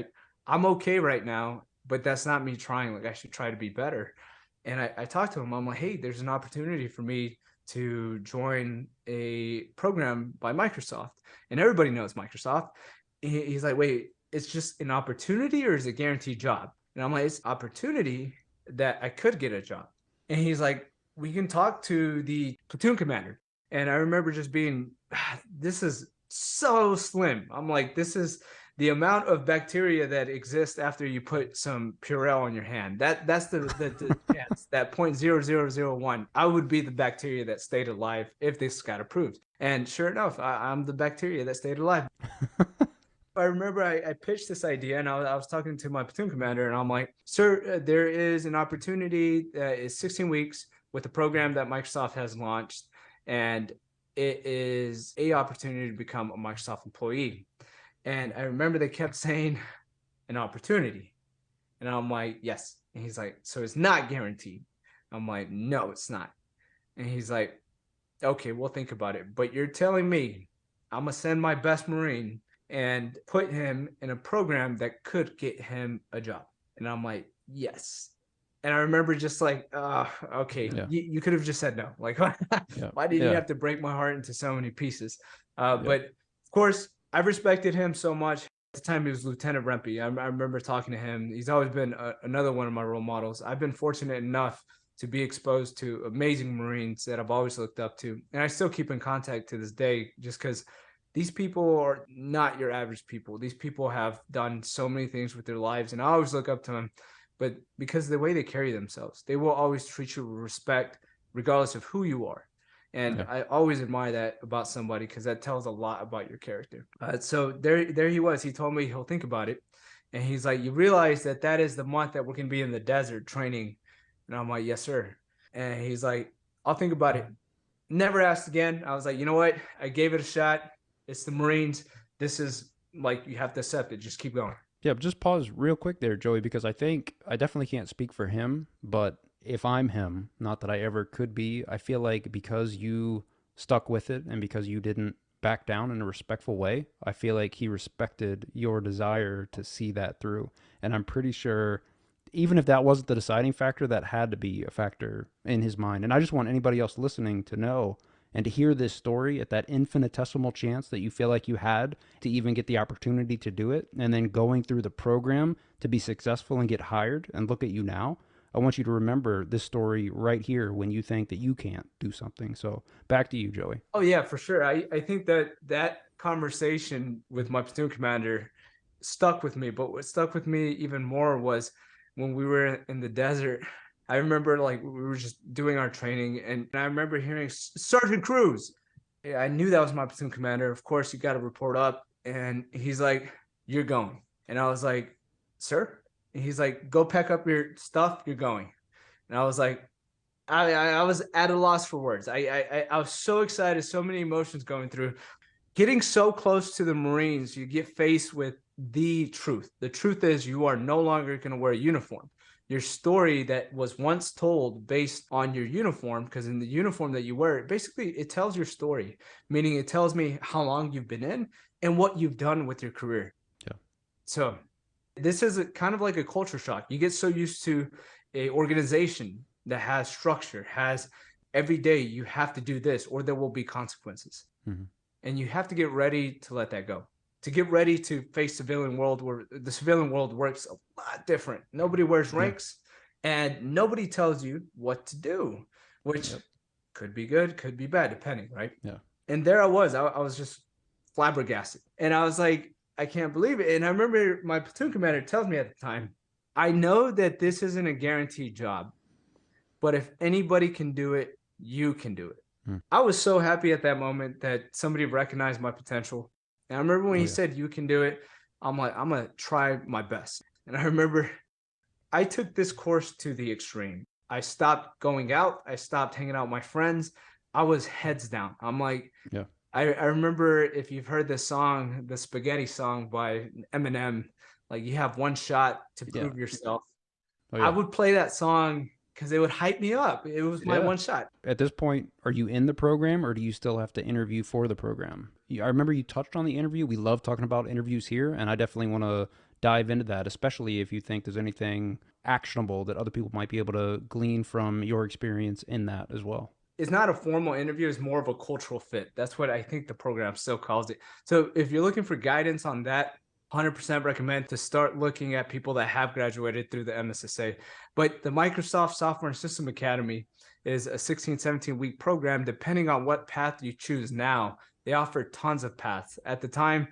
I'm okay right now, but that's not me trying. Like I should try to be better. And I talked to him. I'm like, hey, there's an opportunity for me to join a program by Microsoft. And everybody knows Microsoft. He's like, wait, it's just an opportunity or is it a guaranteed job? And I'm like, it's opportunity that I could get a job. And he's like, we can talk to the platoon commander. And I remember just being, this is so slim. I'm like, this is the amount of bacteria that exists after you put some Purell on your hand. That's the chance, that 0.0001. I would be the bacteria that stayed alive if this got approved. And sure enough, I'm the bacteria that stayed alive. I remember I pitched this idea, and I was talking to my platoon commander, and I'm like, sir, there is an opportunity that is 16 weeks with a program that Microsoft has launched, and it is an opportunity to become a Microsoft employee. And I remember they kept saying an opportunity. And I'm like, yes. And he's like, so it's not guaranteed. I'm like, no, it's not. And he's like, okay, we'll think about it. But you're telling me I'm going to send my best Marine and put him in a program that could get him a job. And I'm like, yes. And I remember just like, okay, Yeah. you could have just said no. Like, Yeah. why did you Yeah. have to break my heart into so many pieces? Yeah. But of course, I respected him so much. At the time, he was Lieutenant Rempe. I remember talking to him. He's always been another one of my role models. I've been fortunate enough to be exposed to amazing Marines that I've always looked up to. And I still keep in contact to this day just because these people are not your average people. These people have done so many things with their lives, and I always look up to them. But because of the way they carry themselves, they will always treat you with respect, regardless of who you are. And Yeah. I always admire that about somebody because that tells a lot about your character. So there he was. He told me he'll think about it. And he's like, you realize that that is the month that we're going to be in the desert training. And I'm like, yes, sir. And he's like, I'll think about it. Never asked again. I was like, you know what? I gave it a shot. It's the Marines. This is like, you have to accept it. Just keep going. Yeah, just pause real quick there, Joey, because I think I definitely can't speak for him, but if I'm him, not that I ever could be, I feel like because you stuck with it and because you didn't back down in a respectful way, I feel like he respected your desire to see that through. And I'm pretty sure, even if that wasn't the deciding factor, that had to be a factor in his mind. And I just want anybody else listening to know and to hear this story at that infinitesimal chance that you feel like you had to even get the opportunity to do it, and then going through the program to be successful and get hired and look at you now. I want you to remember this story right here when you think that you can't do something. So back to you, Joey. Oh yeah, for sure. I think that conversation with my platoon commander stuck with me. But what stuck with me even more was when we were in the desert. I remember like we were just doing our training, and I remember hearing Sergeant Cruz. Yeah, I knew that was my platoon commander. Of course, you got to report up, and he's like, "You're going," and I was like, "Sir," and he's like, "Go pack up your stuff. You're going," and I was like, I was at a loss for words. I was so excited, so many emotions going through. Getting so close to the Marines, you get faced with the truth. The truth is you are no longer going to wear a uniform. Your story that was once told based on your uniform, because in the uniform that you wear, basically it tells your story, meaning it tells me how long you've been in and what you've done with your career. Yeah. So this is kind of like a culture shock. You get so used to a organization that has structure, has every day you have to do this or there will be consequences. Mm-hmm. And you have to get ready to let that go. To get ready to face civilian world where the civilian world works a lot different. Nobody wears ranks and nobody tells you what to do, which could be good, could be bad, depending, right? Yeah. And there I was just flabbergasted. And I was like, I can't believe it. And I remember my platoon commander tells me at the time, I know that this isn't a guaranteed job, but if anybody can do it, you can do it. I was so happy at that moment that somebody recognized my potential. And I remember when he said, you can do it, I'm like, I'm going to try my best. And I remember I took this course to the extreme. I stopped going out. I stopped hanging out with my friends. I was heads down. I'm like, I remember if you've heard this song, the Spaghetti song by Eminem, like you have one shot to prove yourself. I would play that song because it would hype me up. It was my one shot. At this point, are you in the program or do you still have to interview for the program? I remember you touched on the interview. We love talking about interviews here, and I definitely want to dive into that, especially if you think there's anything actionable that other people might be able to glean from your experience in that as well. It's not a formal interview. It's more of a cultural fit. That's what I think the program still calls it. So if you're looking for guidance on that, 100% recommend to start looking at people that have graduated through the MSSA. But the Microsoft Software and System Academy is a 16, 17-week program. Depending on what path you choose now, they offer tons of paths. At the time,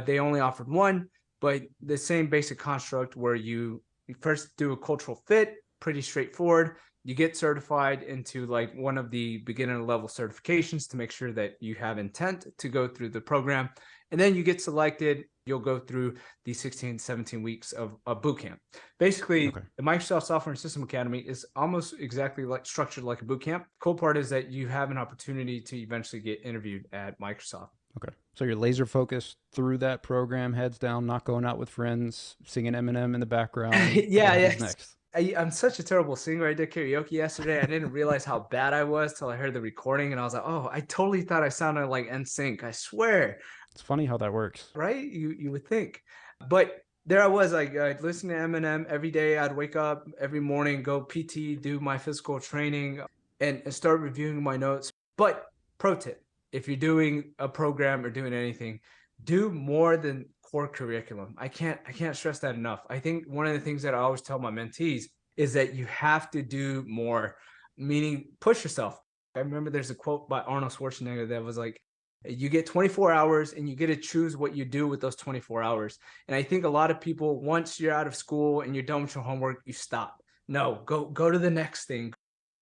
they only offered one, but the same basic construct where you first do a cultural fit, pretty straightforward. You get certified into like one of the beginner level certifications to make sure that you have intent to go through the program. And then you get selected. You'll go through the 16, 17 weeks of boot camp. Basically, the Microsoft Software and System Academy is almost exactly like structured like a boot camp. Cool part is that you have an opportunity to eventually get interviewed at Microsoft. Okay. So you're laser focused through that program, heads down, not going out with friends, singing Eminem in the background. Yeah. Next. I'm such a terrible singer. I did karaoke yesterday. I didn't realize how bad I was till I heard the recording, and I was like, oh, I totally thought I sounded like NSYNC. I swear. It's funny how that works. Right? You would think. But there I was, like, I'd listen to Eminem every day. I'd wake up every morning, go PT, do my physical training, and start reviewing my notes. But pro tip, if you're doing a program or doing anything, do more than core curriculum. I can't stress that enough. I think one of the things that I always tell my mentees is that you have to do more, meaning push yourself. I remember there's a quote by Arnold Schwarzenegger that was like, you get 24 hours and you get to choose what you do with those 24 hours. And I think a lot of people, once you're out of school and you're done with your homework, you stop. No, go to the next thing.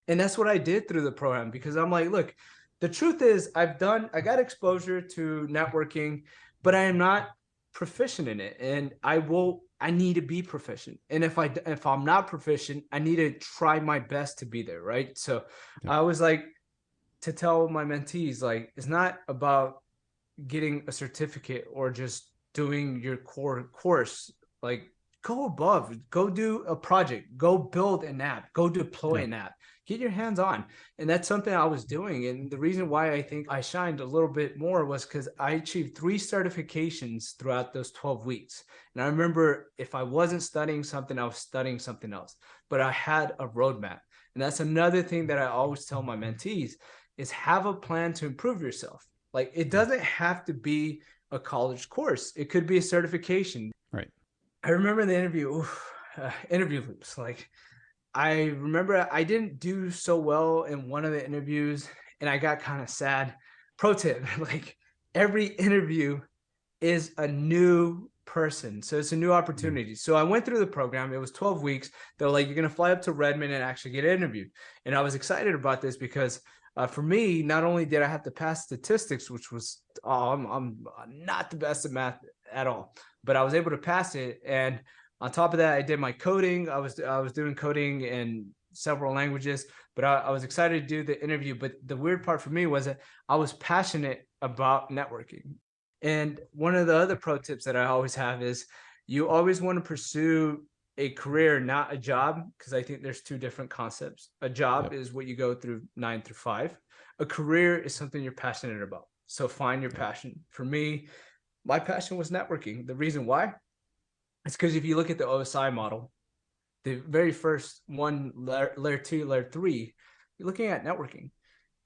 And that's what I did through the program, because I'm like, look, the truth is I got exposure to networking, but I am not proficient in it. And I need to be proficient. And if I'm not proficient, I need to try my best to be there. Right. So I was like, to tell my mentees, like, it's not about getting a certificate or just doing your core course. Like, go above, go do a project, go build an app, go deploy an app, get your hands on. And that's something I was doing. And the reason why I think I shined a little bit more was because I achieved 3 certifications throughout those 12 weeks. And I remember, if I wasn't studying something, I was studying something else, but I had a roadmap. And that's another thing that I always tell my mentees, is have a plan to improve yourself. Like, it doesn't have to be a college course. It could be a certification. Right. I remember the interview loops. Like, I remember I didn't do so well in one of the interviews and I got kind of sad. Pro tip, like, every interview is a new person. So it's a new opportunity. So I went through the program. It was 12 weeks. They're like, you're going to fly up to Redmond and actually get interviewed. And I was excited about this because for me, not only did I have to pass statistics, which was, I'm not the best at math at all, but I was able to pass it. And on top of that, I did my coding. I was doing coding in several languages, but I was excited to do the interview. But the weird part for me was that I was passionate about networking. And one of the other pro tips that I always have is, you always want to pursue a career, not a job, because I think there's 2 different concepts. A job is what you go through 9 through 5. A career is something you're passionate about. So find your passion. For me, my passion was networking. The reason why is because if you look at the OSI model, the very first one, layer 2, layer 3, you're looking at networking.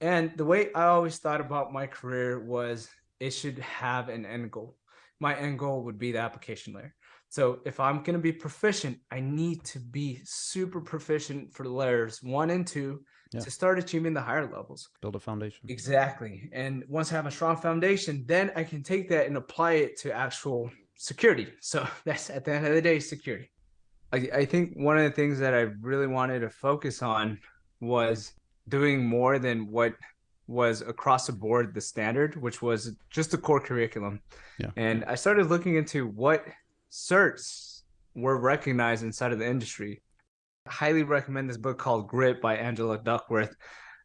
And the way I always thought about my career was, it should have an end goal. My end goal would be the application layer. So if I'm going to be proficient, I need to be super proficient for layers 1 and 2 to start achieving the higher levels. Build a foundation. Exactly. And once I have a strong foundation, then I can take that and apply it to actual security. So that's, at the end of the day, security. I think one of the things that I really wanted to focus on was doing more than what was across the board the standard, which was just the core curriculum. And I started looking into what certs were recognized inside of the industry. I highly recommend this book called Grit by Angela Duckworth.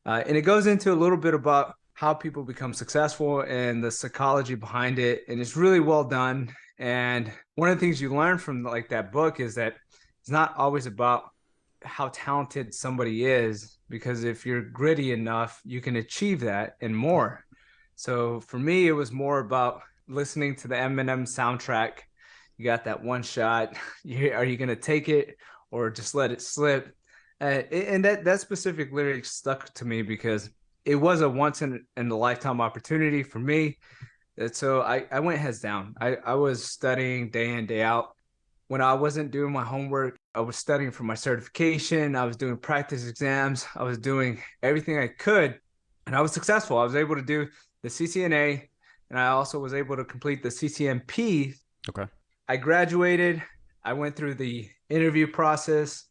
And it goes into a little bit about how people become successful and the psychology behind it. And it's really well done. And one of the things you learn from like that book is that it's not always about how talented somebody is, because if you're gritty enough, you can achieve that and more. So for me, it was more about listening to the Eminem soundtrack. You got that one shot. Are you going to take it or just let it slip? And that specific lyric stuck to me because it was a once in a lifetime opportunity for me. And so I went heads down. I was studying day in, day out. When I wasn't doing my homework, I was studying for my certification. I was doing practice exams. I was doing everything I could, and I was successful. I was able to do the CCNA, and I also was able to complete the CCNP. Okay. I graduated. I went through the interview process.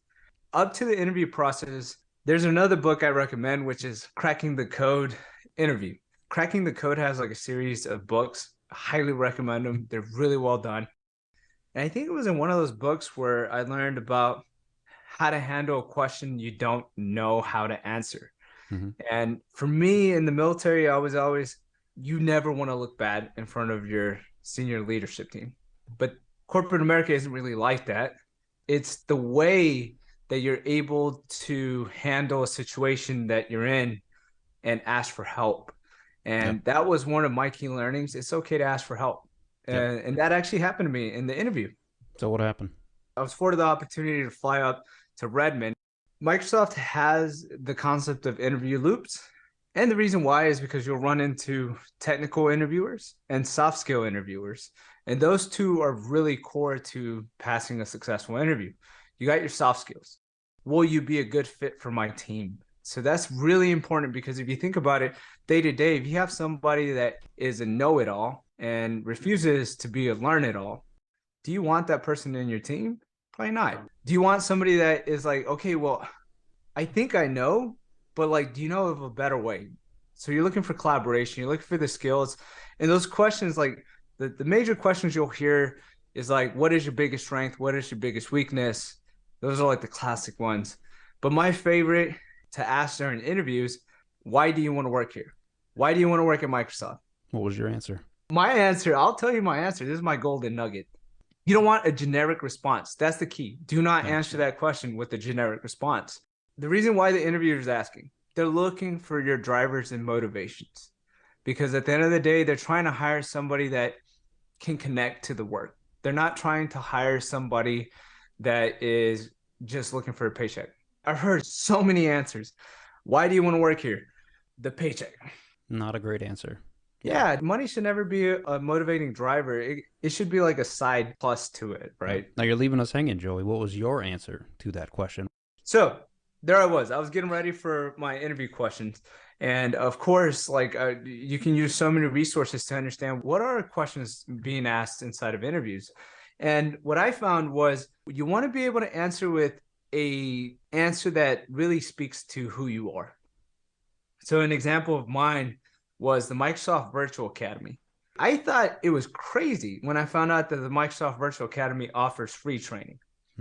Up to the interview process, there's another book I recommend, which is Cracking the Code Interview. Cracking the Code has like a series of books. I highly recommend them. They're really well done. And I think it was in one of those books where I learned about how to handle a question you don't know how to answer. Mm-hmm. And for me in the military, I was always, you never want to look bad in front of your senior leadership team. But corporate America isn't really like that. It's the way that you're able to handle a situation that you're in and ask for help. And that was one of my key learnings. It's okay to ask for help. And that actually happened to me in the interview. So what happened? I was afforded the opportunity to fly up to Redmond. Microsoft has the concept of interview loops. And the reason why is because you'll run into technical interviewers and soft skill interviewers. And those two are really core to passing a successful interview. You got your soft skills. Will you be a good fit for my team? So that's really important, because if you think about it day to day, if you have somebody that is a know-it-all and refuses to be a learn-it-all, do you want that person in your team? Probably not. Do you want somebody that is like, okay, well, I think I know, but like, do you know of a better way? So you're looking for collaboration, you're looking for the skills. And those questions, like the major questions you'll hear is like, what is your biggest strength? What is your biggest weakness? Those are like the classic ones. But my favorite to ask during interviews, why do you want to work here? Why do you want to work at Microsoft? What was your answer? My answer, I'll tell you my answer. This is my golden nugget. You don't want a generic response. That's the key. Do not answer that question with a generic response. The reason why the interviewer is asking, they're looking for your drivers and motivations, because at the end of the day, they're trying to hire somebody that can connect to the work. They're not trying to hire somebody that is just looking for a paycheck. I've heard so many answers. Why do you want to work here? The paycheck. Not a great answer. Yeah, money should never be a motivating driver. It should be like a side plus to it, right? Now you're leaving us hanging, Joey. What was your answer to that question? So there I was. I was getting ready for my interview questions. And of course, like you can use so many resources to understand what are questions being asked inside of interviews. And what I found was you want to be able to answer with a answer that really speaks to who you are. So an example of mine was the Microsoft Virtual Academy. I thought it was crazy when I found out that the Microsoft Virtual Academy offers free training,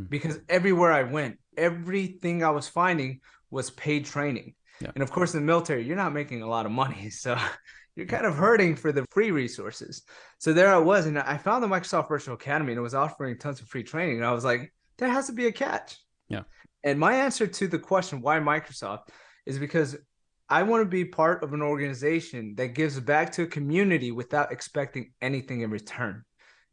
because everywhere I went, everything I was finding was paid training. Yeah. And of course, in the military, you're not making a lot of money. So you're kind of hurting for the free resources. So there I was, and I found the Microsoft Virtual Academy, and it was offering tons of free training. And I was like, there has to be a catch. Yeah. And my answer to the question, why Microsoft, is because I want to be part of an organization that gives back to a community without expecting anything in return.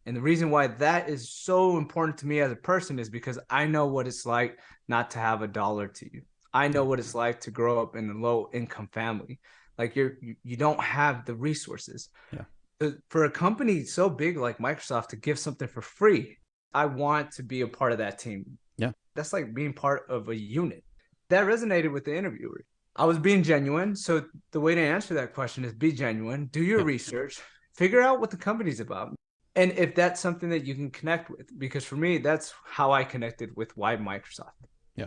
And the reason why that is so important to me as a person is because I know what it's like not to have a dollar to you. I know what it's like to grow up in a low income family. Like you don't have the resources. Yeah. For a company so big like Microsoft to give something for free, I want to be a part of that team. Yeah. That's like being part of a unit. That resonated with the interviewer. I was being genuine. So the way to answer that question is be genuine, do your research, figure out what the company's about. And if that's something that you can connect with, because for me, that's how I connected with why Microsoft. Yeah.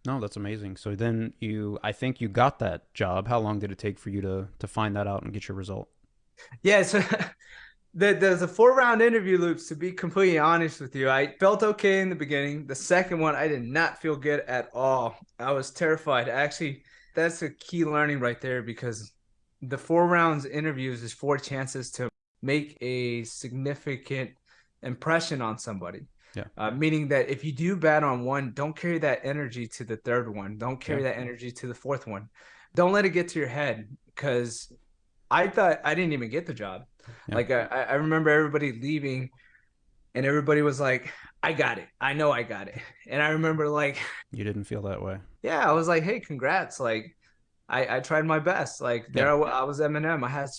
No, that's amazing. So then I think you got that job. How long did it take for you to find that out and get your result? Yeah. So there's a 4-round interview loops, to be completely honest with you. I felt okay in the beginning. The second one, I did not feel good at all. I was terrified. Actually, that's a key learning right there, because the 4 rounds interviews is 4 chances to make a significant impression on somebody. Yeah. Meaning that if you do bad on one, don't carry that energy to the 3rd one. Don't carry that energy to the 4th one. Don't let it get to your head, because I thought I didn't even get the job. Yeah. Like I remember everybody leaving and everybody was like, I got it. I know I got it. And I remember like, you didn't feel that way. Yeah. I was like, hey, congrats. Like I tried my best. Like there I was Eminem. I had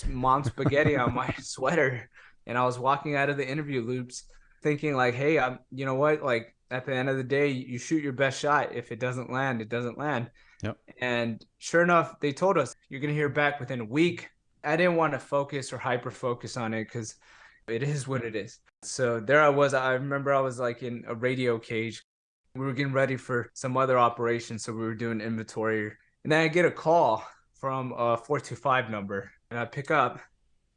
mom spaghetti on my sweater, and I was walking out of the interview loops thinking like, hey, you know what? Like at the end of the day, you shoot your best shot. If it doesn't land, it doesn't land. Yep. And sure enough, they told us you're going to hear back within a week. I didn't want to focus or hyper focus on it, because it is what it is. So there I was. I remember I was like in a radio cage. We were getting ready for some other operation. So we were doing inventory. And then I get a call from a 425 number, and I pick up.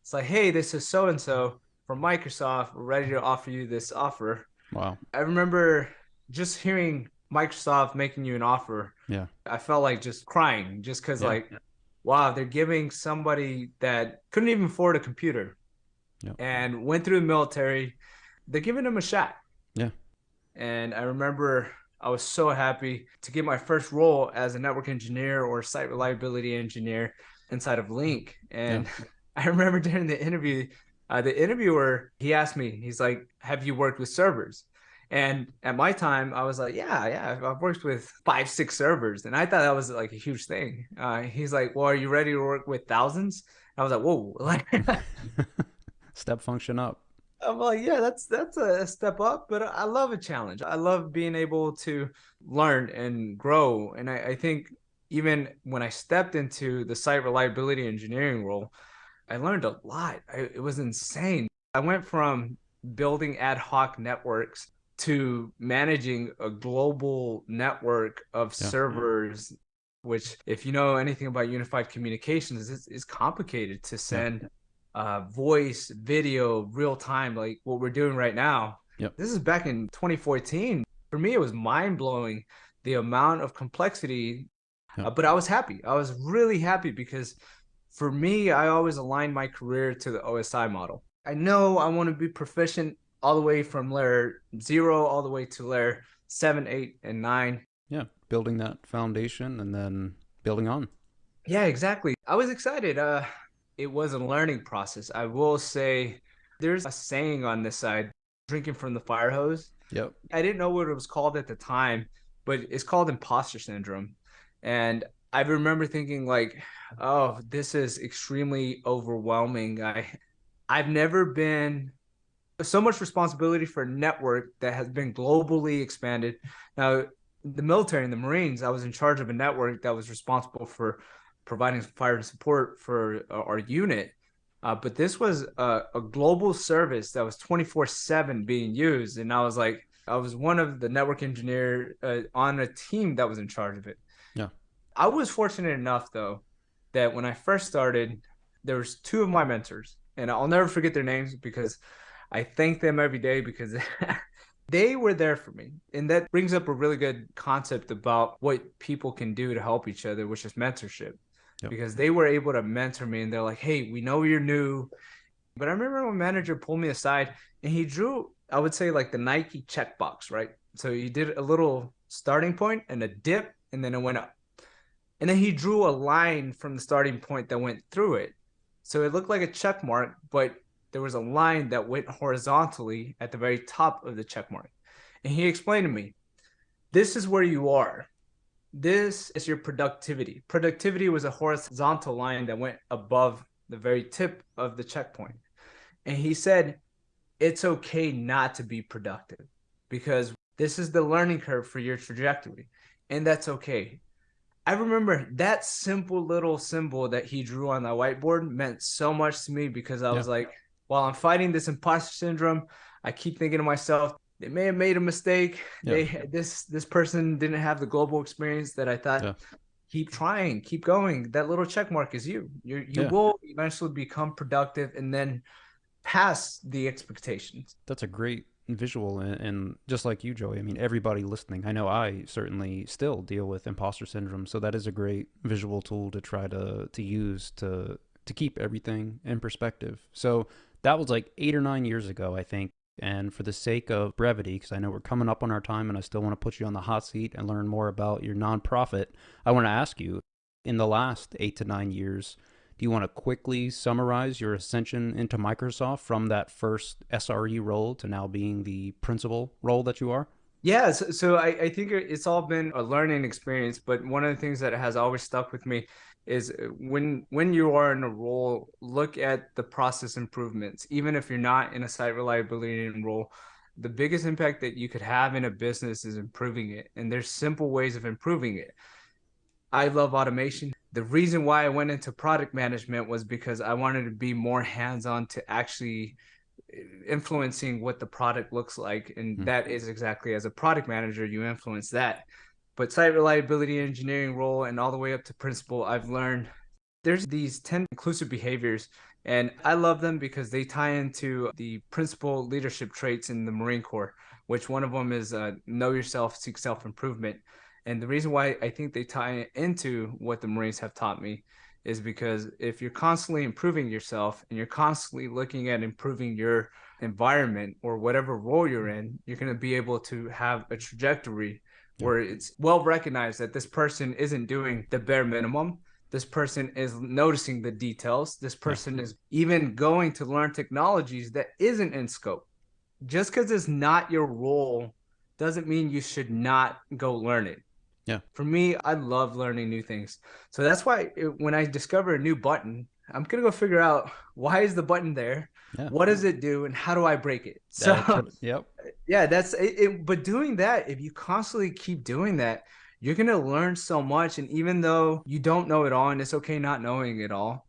It's like, hey, this is so-and-so from Microsoft. We're ready to offer you this offer. Wow. I remember just hearing Microsoft making you an offer. Yeah. I felt like just crying, just because wow, they're giving somebody that couldn't even afford a computer and went through the military. They're giving them a shot. Yeah. And I remember I was so happy to get my first role as a network engineer or site reliability engineer inside of Link. Yeah. And I remember during the interviewer, he asked me, he's like, have you worked with servers? And at my time, I was like, yeah, I've worked with 5, 6 servers. And I thought that was like a huge thing. He's like, well, are you ready to work with thousands? I was like, whoa, like, Step function up. I'm like, yeah, that's a step up, but I love a challenge. I love being able to learn and grow. And I think even when I stepped into the site reliability engineering role, I learned a lot. It was insane. I went from building ad hoc networks to managing a global network of Yeah. servers, which, if you know anything about unified communications, is complicated to Yeah. send voice, video, real time, like what we're doing right now. Yep. This is back in 2014. For me, it was mind blowing the amount of complexity, Yep. but I was happy. I was really happy because for me, I always aligned my career to the OSI model. I know I want to be proficient all the way from layer 0 all the way to layer 7, 8, and 9. Yeah. Building that foundation and then building on. Yeah, exactly. I was excited. It was a learning process. I will say there's a saying on this side, drinking from the fire hose. Yep. I didn't know what it was called at the time, but it's called imposter syndrome. And I remember thinking like, oh, this is extremely overwhelming. I've never been so much responsibility for a network that has been globally expanded. Now, the military and the Marines, I was in charge of a network that was responsible for providing fire and support for our unit. But this was a global service that was 24/7 being used. And I was like, I was one of the network engineer on a team that was in charge of it. Yeah. I was fortunate enough, though, that when I first started, there was 2 of my mentors, and I'll never forget their names because I thank them every day because they were there for me. And that brings up a really good concept about what people can do to help each other, which is mentorship. Yep. Because they were able to mentor me and they're like, hey, we know you're new. But I remember my manager pulled me aside and he drew, I would say, like the Nike checkbox, right? So he did a little starting point and a dip, and then it went up. And then he drew a line from the starting point that went through it. So it looked like a check mark, but there was a line that went horizontally at the very top of the check mark. And he explained to me, this is where you are. This is your productivity. Productivity was a horizontal line that went above the very tip of the checkpoint. And he said, it's okay not to be productive because this is the learning curve for your trajectory. And that's okay. I remember that simple little symbol that he drew on the whiteboard meant so much to me because I was like, while I'm fighting this imposter syndrome, I keep thinking to myself, they may have made a mistake. This person didn't have the global experience that I thought. Keep trying, keep going. That little check mark is you. You will eventually become productive and then pass the expectations. That's a great visual. And just like you, Joey, I mean, everybody listening, I know I certainly still deal with imposter syndrome. So that is a great visual tool to try to use to keep everything in perspective. So that was like 8 or 9 years ago, I think. And for the sake of brevity, because I know we're coming up on our time and I still want to put you on the hot seat and learn more about your nonprofit, I want to ask you, in the last 8 to 9 years, do you want to quickly summarize your ascension into Microsoft from that first SRE role to now being the principal role that you are? Yeah, so I think it's all been a learning experience, but one of the things that has always stuck with me is when you are in a role, look at the process improvements. Even if you're not in a site reliability role, the biggest impact that you could have in a business is improving it. And there's simple ways of improving it. I love automation. The reason why I went into product management was because I wanted to be more hands-on to actually influencing what the product looks like. And that is exactly, as a product manager, you influence that. But site reliability engineering role and all the way up to principal, I've learned there's these 10 inclusive behaviors, and I love them because they tie into the principal leadership traits in the Marine Corps, which one of them is know yourself, seek self-improvement. And the reason why I think they tie into what the Marines have taught me is because if you're constantly improving yourself and you're constantly looking at improving your environment or whatever role you're in, you're going to be able to have a trajectory Yeah. where it's well recognized that this person isn't doing the bare minimum. This person is noticing the details. This Yeah. person is even going to learn technologies that isn't in scope. Just because it's not your role doesn't mean you should not go learn it. Yeah. For me, I love learning new things. So that's why when I discover a new button, I'm going to go figure out, why is the button there? Yeah. What does it do? And how do I break it? That's So it. Yep. yeah, that's it. But doing that, if you constantly keep doing that, you're going to learn so much. And even though you don't know it all, and it's okay not knowing it all,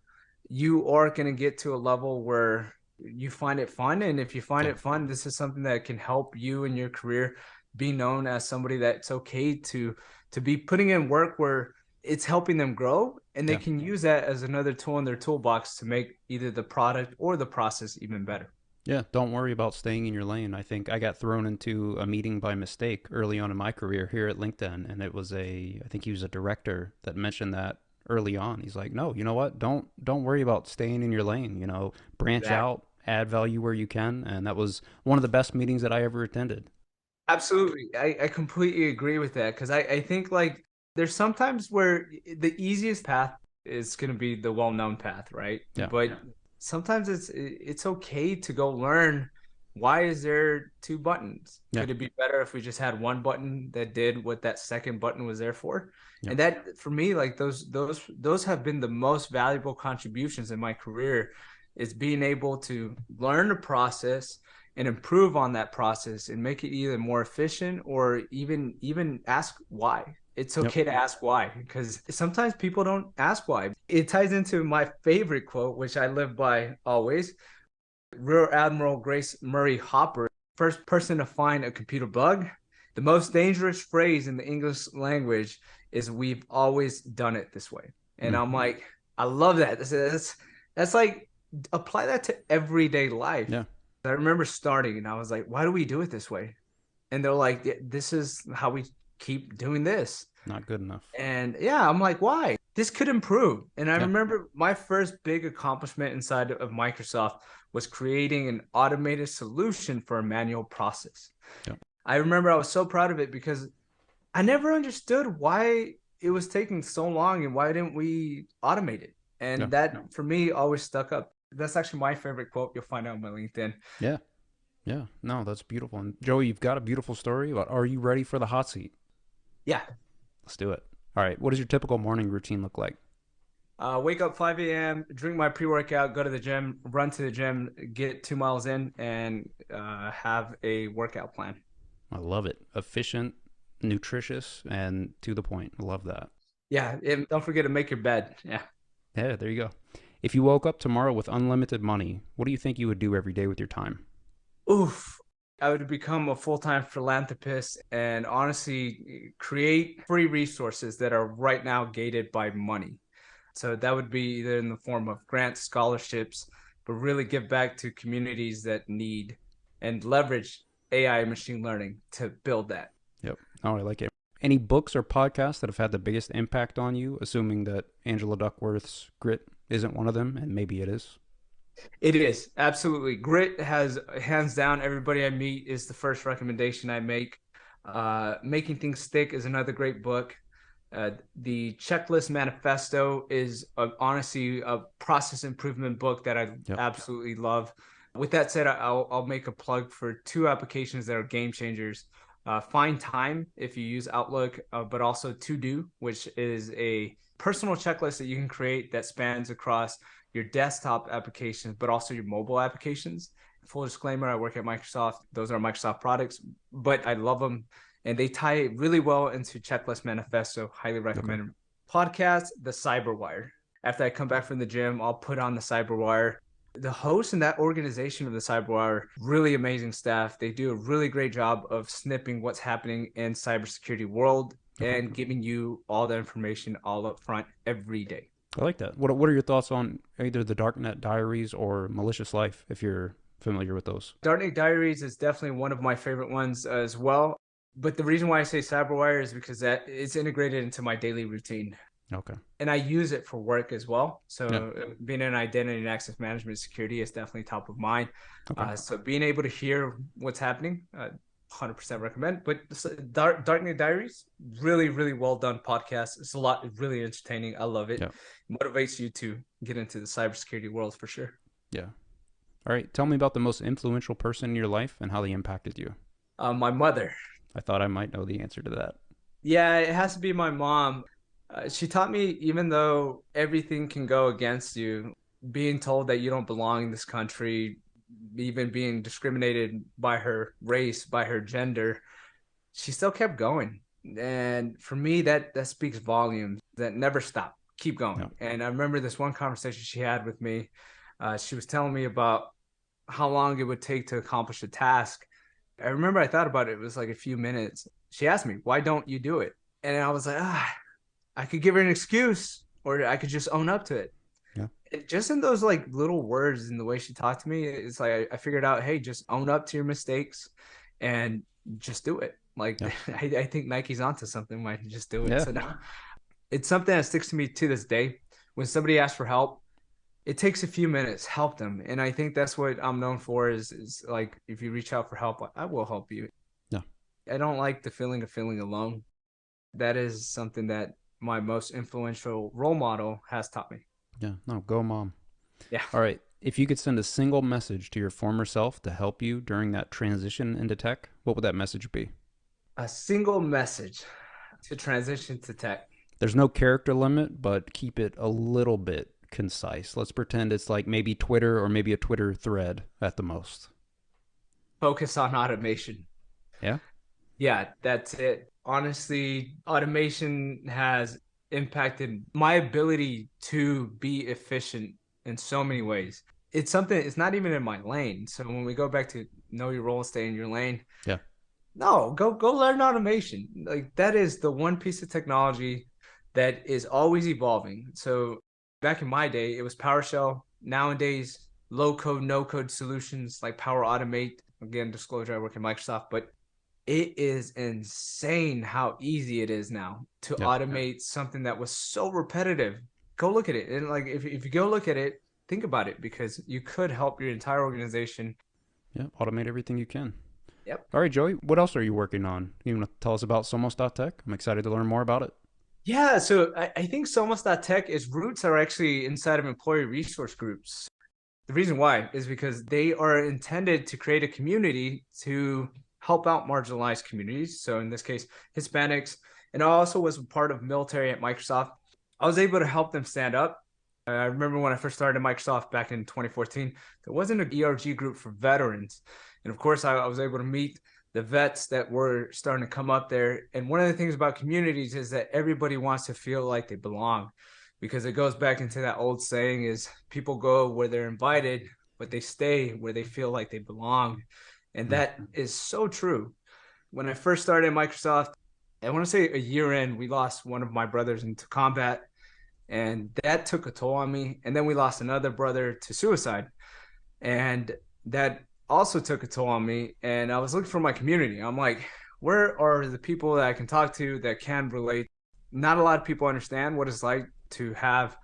you are going to get to a level where you find it fun. And if you find Yeah. it fun, this is something that can help you in your career be known as somebody that's okay to be putting in work where it's helping them grow, and they Yeah. can use that as another tool in their toolbox to make either the product or the process even better. Yeah, don't worry about staying in your lane. I think I got thrown into a meeting by mistake early on in my career here at LinkedIn, and it was I think he was a director that mentioned that early on. He's like, "No, you know what? Don't worry about staying in your lane. You know, branch Exactly. out, add value where you can." And that was one of the best meetings that I ever attended. Absolutely. I completely agree with that, because I think like there's sometimes where the easiest path is going to be the well-known path, right? Yeah. But sometimes it's okay to go learn, why is there two buttons? Yeah. Could it be better if we just had one button that did what that second button was there for? Yep. And that for me, like those have been the most valuable contributions in my career, is being able to learn the process and improve on that process and make it either more efficient, or even ask why. It's Yep. okay to ask why, because sometimes people don't ask why. It ties into my favorite quote, which I live by always. Rear Admiral Grace Murray Hopper, first person to find a computer bug. The most dangerous phrase in the English language is, "We've always done it this way." And Mm. I'm like, I love that. That's like, apply that to everyday life. Yeah. I remember starting and I was like, why do we do it this way? And they're like, this is how we keep doing this. Not good enough. And yeah, I'm like, why? This could improve. And I Yeah. remember my first big accomplishment inside of Microsoft was creating an automated solution for a manual process. Yep. I remember I was so proud of it because I never understood why it was taking so long and why didn't we automate it? Yeah. And that for me always stuck up. That's actually my favorite quote. You'll find out on my LinkedIn. Yeah. Yeah. No, that's beautiful. And Joey, you've got a beautiful story, but are you ready for the hot seat? Yeah. Let's do it. All right. What does your typical morning routine look like? Wake up 5 a.m., drink my pre-workout, go to the gym, run to the gym, get 2 miles in, and have a workout plan. I love it. Efficient, nutritious, and to the point. I love that. Yeah, and don't forget to make your bed. Yeah. Yeah, there you go. If you woke up tomorrow with unlimited money, what do you think you would do every day with your time? Oof. I would become a full-time philanthropist and honestly create free resources that are right now gated by money. So that would be either in the form of grants, scholarships, but really give back to communities that need, and leverage AI and machine learning to build that. Yep. Oh, I like it. Any books or podcasts that have had the biggest impact on you, assuming that Angela Duckworth's Grit isn't one of them, and maybe it is? It is absolutely. Grit has hands down, everybody I meet is the first recommendation I make. Making Things Stick is another great book. The Checklist Manifesto is honestly a process improvement book that I Yep. absolutely love. With that said, I'll make a plug for two applications that are game changers. Find Time if you use Outlook, but also To Do, which is a personal checklist that you can create that spans across your desktop applications, but also your mobile applications. Full disclaimer, I work at Microsoft. Those are Microsoft products, but I love them. And they tie really well into Checklist Manifesto. Highly recommend. Okay. Podcast, The Cyberwire. After I come back from the gym, I'll put on The Cyberwire. The host and that organization of The Cyberwire, really amazing staff. They do a really great job of snipping what's happening in cybersecurity world and giving you all the information all up front every day. I like that. What are your thoughts on either the Darknet Diaries or Malicious Life, if you're familiar with those? Darknet Diaries is definitely one of my favorite ones as well. But the reason why I say Cyberwire is because that it's integrated into my daily routine. Okay. And I use it for work as well. So Yeah. being in identity and access management security is definitely top of mind. Okay. So being able to hear what's happening, 100% recommend. But Dark Knight Diaries, really, really well done podcast. It's a lot, really entertaining. I love it. Yeah. It motivates you to get into the cybersecurity world for sure. Yeah. All right. Tell me about the most influential person in your life and how they impacted you. My mother. I thought I might know the answer to that. Yeah, it has to be my mom. She taught me, even though everything can go against you, being told that you don't belong in this country, even being discriminated by her race, by her gender, she still kept going. And for me, that speaks volumes. That never stop. Keep going. Yeah. And I remember this one conversation she had with me. She was telling me about how long it would take to accomplish a task. I remember I thought about it. It was like a few minutes. She asked me, "Why don't you do it?" And I was like, I could give her an excuse, or I could just own up to it. Yeah. And just in those like little words and the way she talked to me, it's like I figured out, hey, just own up to your mistakes and just do it. Like Yeah. I think Nike's onto something when I just do it. Yeah. So now it's something that sticks to me to this day. When somebody asks for help, it takes a few minutes, help them. And I think that's what I'm known for is like, if you reach out for help, I will help you. Yeah. I don't like the feeling of feeling alone. That is something that my most influential role model has taught me. Yeah. No, go mom. Yeah. All right. If you could send a single message to your former self to help you during that transition into tech, what would that message be? A single message to transition to tech. There's no character limit, but keep it a little bit concise. Let's pretend it's like maybe Twitter or maybe a Twitter thread at the most. Focus on automation. Yeah? Yeah, that's it. Honestly, automation has impacted my ability to be efficient in so many ways. It's something, it's not even in my lane. So when we go back to know your role, stay in your lane. Yeah. No, go learn automation. Like that is the one piece of technology that is always evolving. So back in my day, it was PowerShell. Nowadays, low code, no code solutions like Power Automate. Again, disclosure, I work in Microsoft, but it is insane how easy it is now to automate something that was so repetitive. Go look at it. And like if you go look at it, think about it, because you could help your entire organization. Yeah. Automate everything you can. Yep. All right, Joey, what else are you working on? You want to tell us about Somos.tech? I'm excited to learn more about it. Yeah, so I think Somos.tech is roots are actually inside of employee resource groups. The reason why is because they are intended to create a community to help out marginalized communities. So in this case, Hispanics. And I also was part of military at Microsoft. I was able to help them stand up. I remember when I first started at Microsoft back in 2014, there wasn't an ERG group for veterans. And of course, I was able to meet the vets that were starting to come up there. And one of the things about communities is that everybody wants to feel like they belong, because it goes back into that old saying is people go where they're invited, but they stay where they feel like they belong. And that is so true. When I first started at Microsoft, I want to say a year in, we lost one of my brothers into combat, and that took a toll on me. And then we lost another brother to suicide, and that also took a toll on me. And I was looking for my community. I'm like, where are the people that I can talk to that can relate? Not a lot of people understand what it's like to have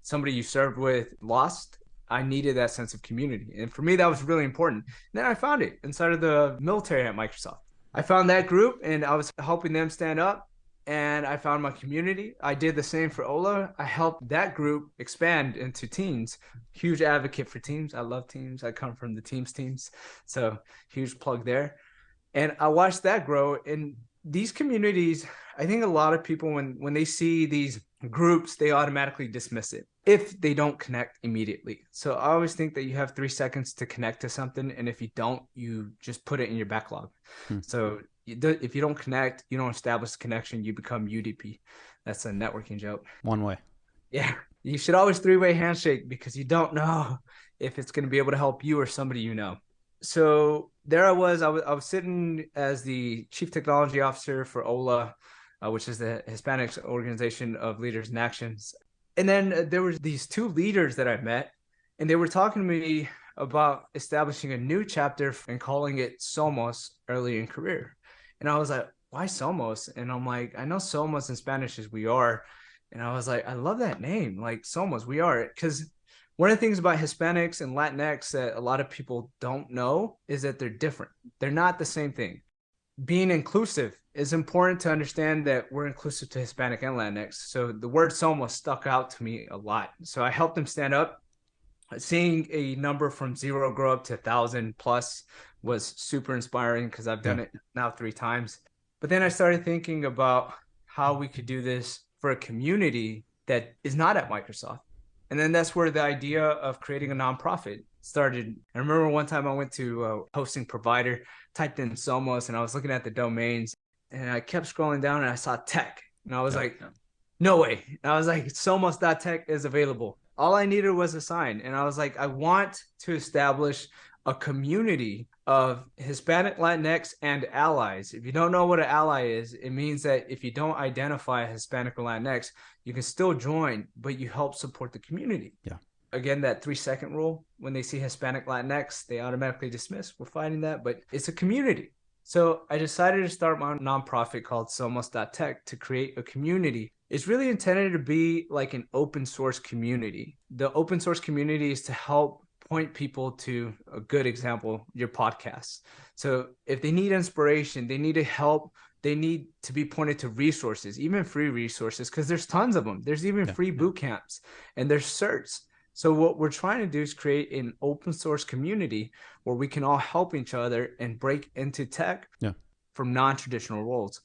somebody you served with lost. I needed that sense of community. And for me, that was really important. And then I found it inside of the military at Microsoft. I found that group and I was helping them stand up, and I found my community. I did the same for Ola. I helped that group expand into teams. Huge advocate for teams. I love teams. I come from the teams. So huge plug there. And I watched that grow. And these communities, I think a lot of people, when they see these groups, they automatically dismiss it if they don't connect immediately. So I always think that you have 3 seconds to connect to something. And if you don't, you just put it in your backlog. So if you don't connect, you don't establish a connection, you become UDP. That's a networking joke. One way. Yeah. You should always 3-way handshake, because you don't know if it's going to be able to help you or somebody you know. So there I was sitting as the chief technology officer for OLA, which is the Hispanic Organization of Leaders in Actions. And then there were these 2 leaders that I met, and they were talking to me about establishing a new chapter and calling it Somos early in career. And I was like, why Somos? And I'm like, I know Somos in Spanish is we are. And I was like, I love that name, like Somos, we are. Because one of the things about Hispanics and Latinx that a lot of people don't know is that they're different. They're not the same thing. being inclusive is important to understand that we're inclusive to Hispanic and Latinx. So the word SOMA stuck out to me a lot. So I helped them stand up. Seeing a number from 0 grow up to 1,000 plus was super inspiring because I've done it now 3 times. But then I started thinking about how we could do this for a community that is not at Microsoft. And then that's where the idea of creating a nonprofit started. I remember one time I went to a hosting provider, typed in Somos, and I was looking at the domains, and I kept scrolling down and I saw tech. And I was like, no way. And I was like, somos.tech is available. All I needed was a sign. And I was like, I want to establish a community of Hispanic Latinx and allies. If you don't know what an ally is, it means that if you don't identify Hispanic or Latinx, you can still join, but you help support the community. Yeah. Again, that 3-second rule, when they see Hispanic Latinx, they automatically dismiss. We're fighting that, but it's a community. So I decided to start my nonprofit called Somos.tech to create a community. It's really intended to be like an open source community. The open source community is to help point people to a good example, your podcasts. So if they need inspiration, they need help, they need to be pointed to resources, even free resources, because there's tons of them. There's even free boot camps and there's certs. So what we're trying to do is create an open source community where we can all help each other and break into tech from non-traditional roles.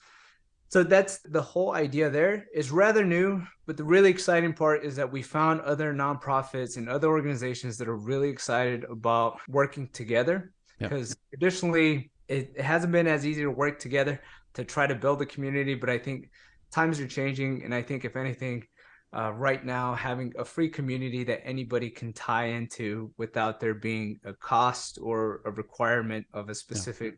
So that's the whole idea there. It's rather new, but the really exciting part is that we found other nonprofits and other organizations that are really excited about working together, because traditionally it hasn't been as easy to work together to try to build a community. But I think times are changing. And I think if anything, right now, having a free community that anybody can tie into without there being a cost or a requirement of a specific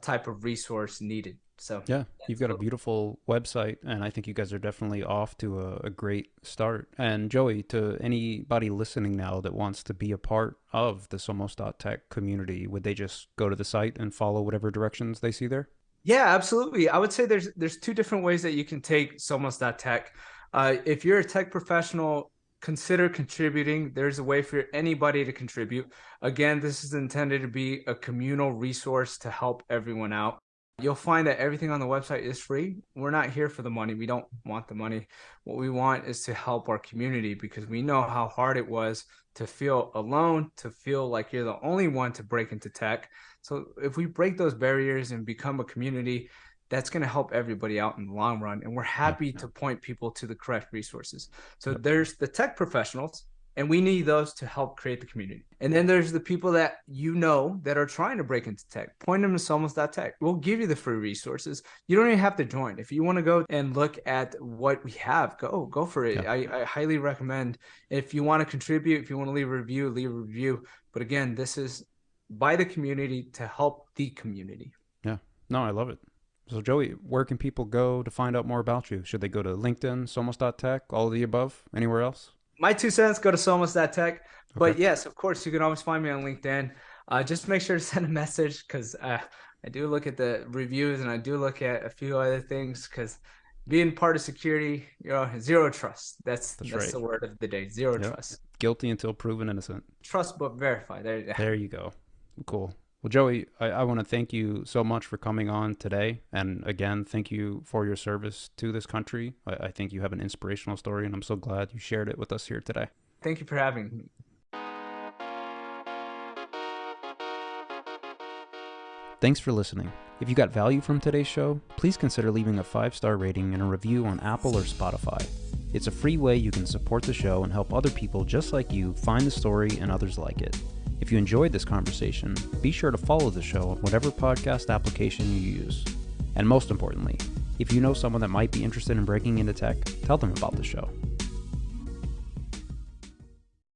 type of resource needed. So you've got a beautiful website, and I think you guys are definitely off to a great start. And Joey, to anybody listening now that wants to be a part of the Somos.tech community, would they just go to the site and follow whatever directions they see there? Yeah, absolutely. I would say there's 2 different ways that you can take Somos.tech. If you're a tech professional, consider contributing. There's a way for anybody to contribute. Again, this is intended to be a communal resource to help everyone out. You'll find that everything on the website is free. We're not here for the money. We don't want the money. What we want is to help our community, because we know how hard it was to feel alone, to feel like you're the only one to break into tech. So if we break those barriers and become a community, that's going to help everybody out in the long run. And we're happy to point people to the correct resources. So there's the tech professionals, and we need those to help create the community. And then there's the people that that are trying to break into tech. Point them to Somos.tech. We'll give you the free resources. You don't even have to join. If you want to go and look at what we have, go for it. I highly recommend. If you want to contribute, if you want to leave a review, leave a review. But again, this is by the community to help the community. Yeah. No, I love it. So Joey, where can people go to find out more about you? Should they go to LinkedIn, Somos.tech, all of the above, anywhere else? My 2 cents, go to Somos.tech. Okay. But yes, of course, you can always find me on LinkedIn. Just make sure to send a message, because I do look at the reviews and I do look at a few other things, because being part of security, zero trust. That's right. The word of the day, zero trust. Guilty until proven innocent. Trust but verify. There you go. Cool. Well, Joey, I want to thank you so much for coming on today. And again, thank you for your service to this country. I think you have an inspirational story, and I'm so glad you shared it with us here today. Thank you for having me. Thanks for listening. If you got value from today's show, please consider leaving a 5-star rating and a review on Apple or Spotify. It's a free way you can support the show and help other people just like you find the story and others like it. If you enjoyed this conversation, be sure to follow the show on whatever podcast application you use. And most importantly, if you know someone that might be interested in breaking into tech, tell them about the show.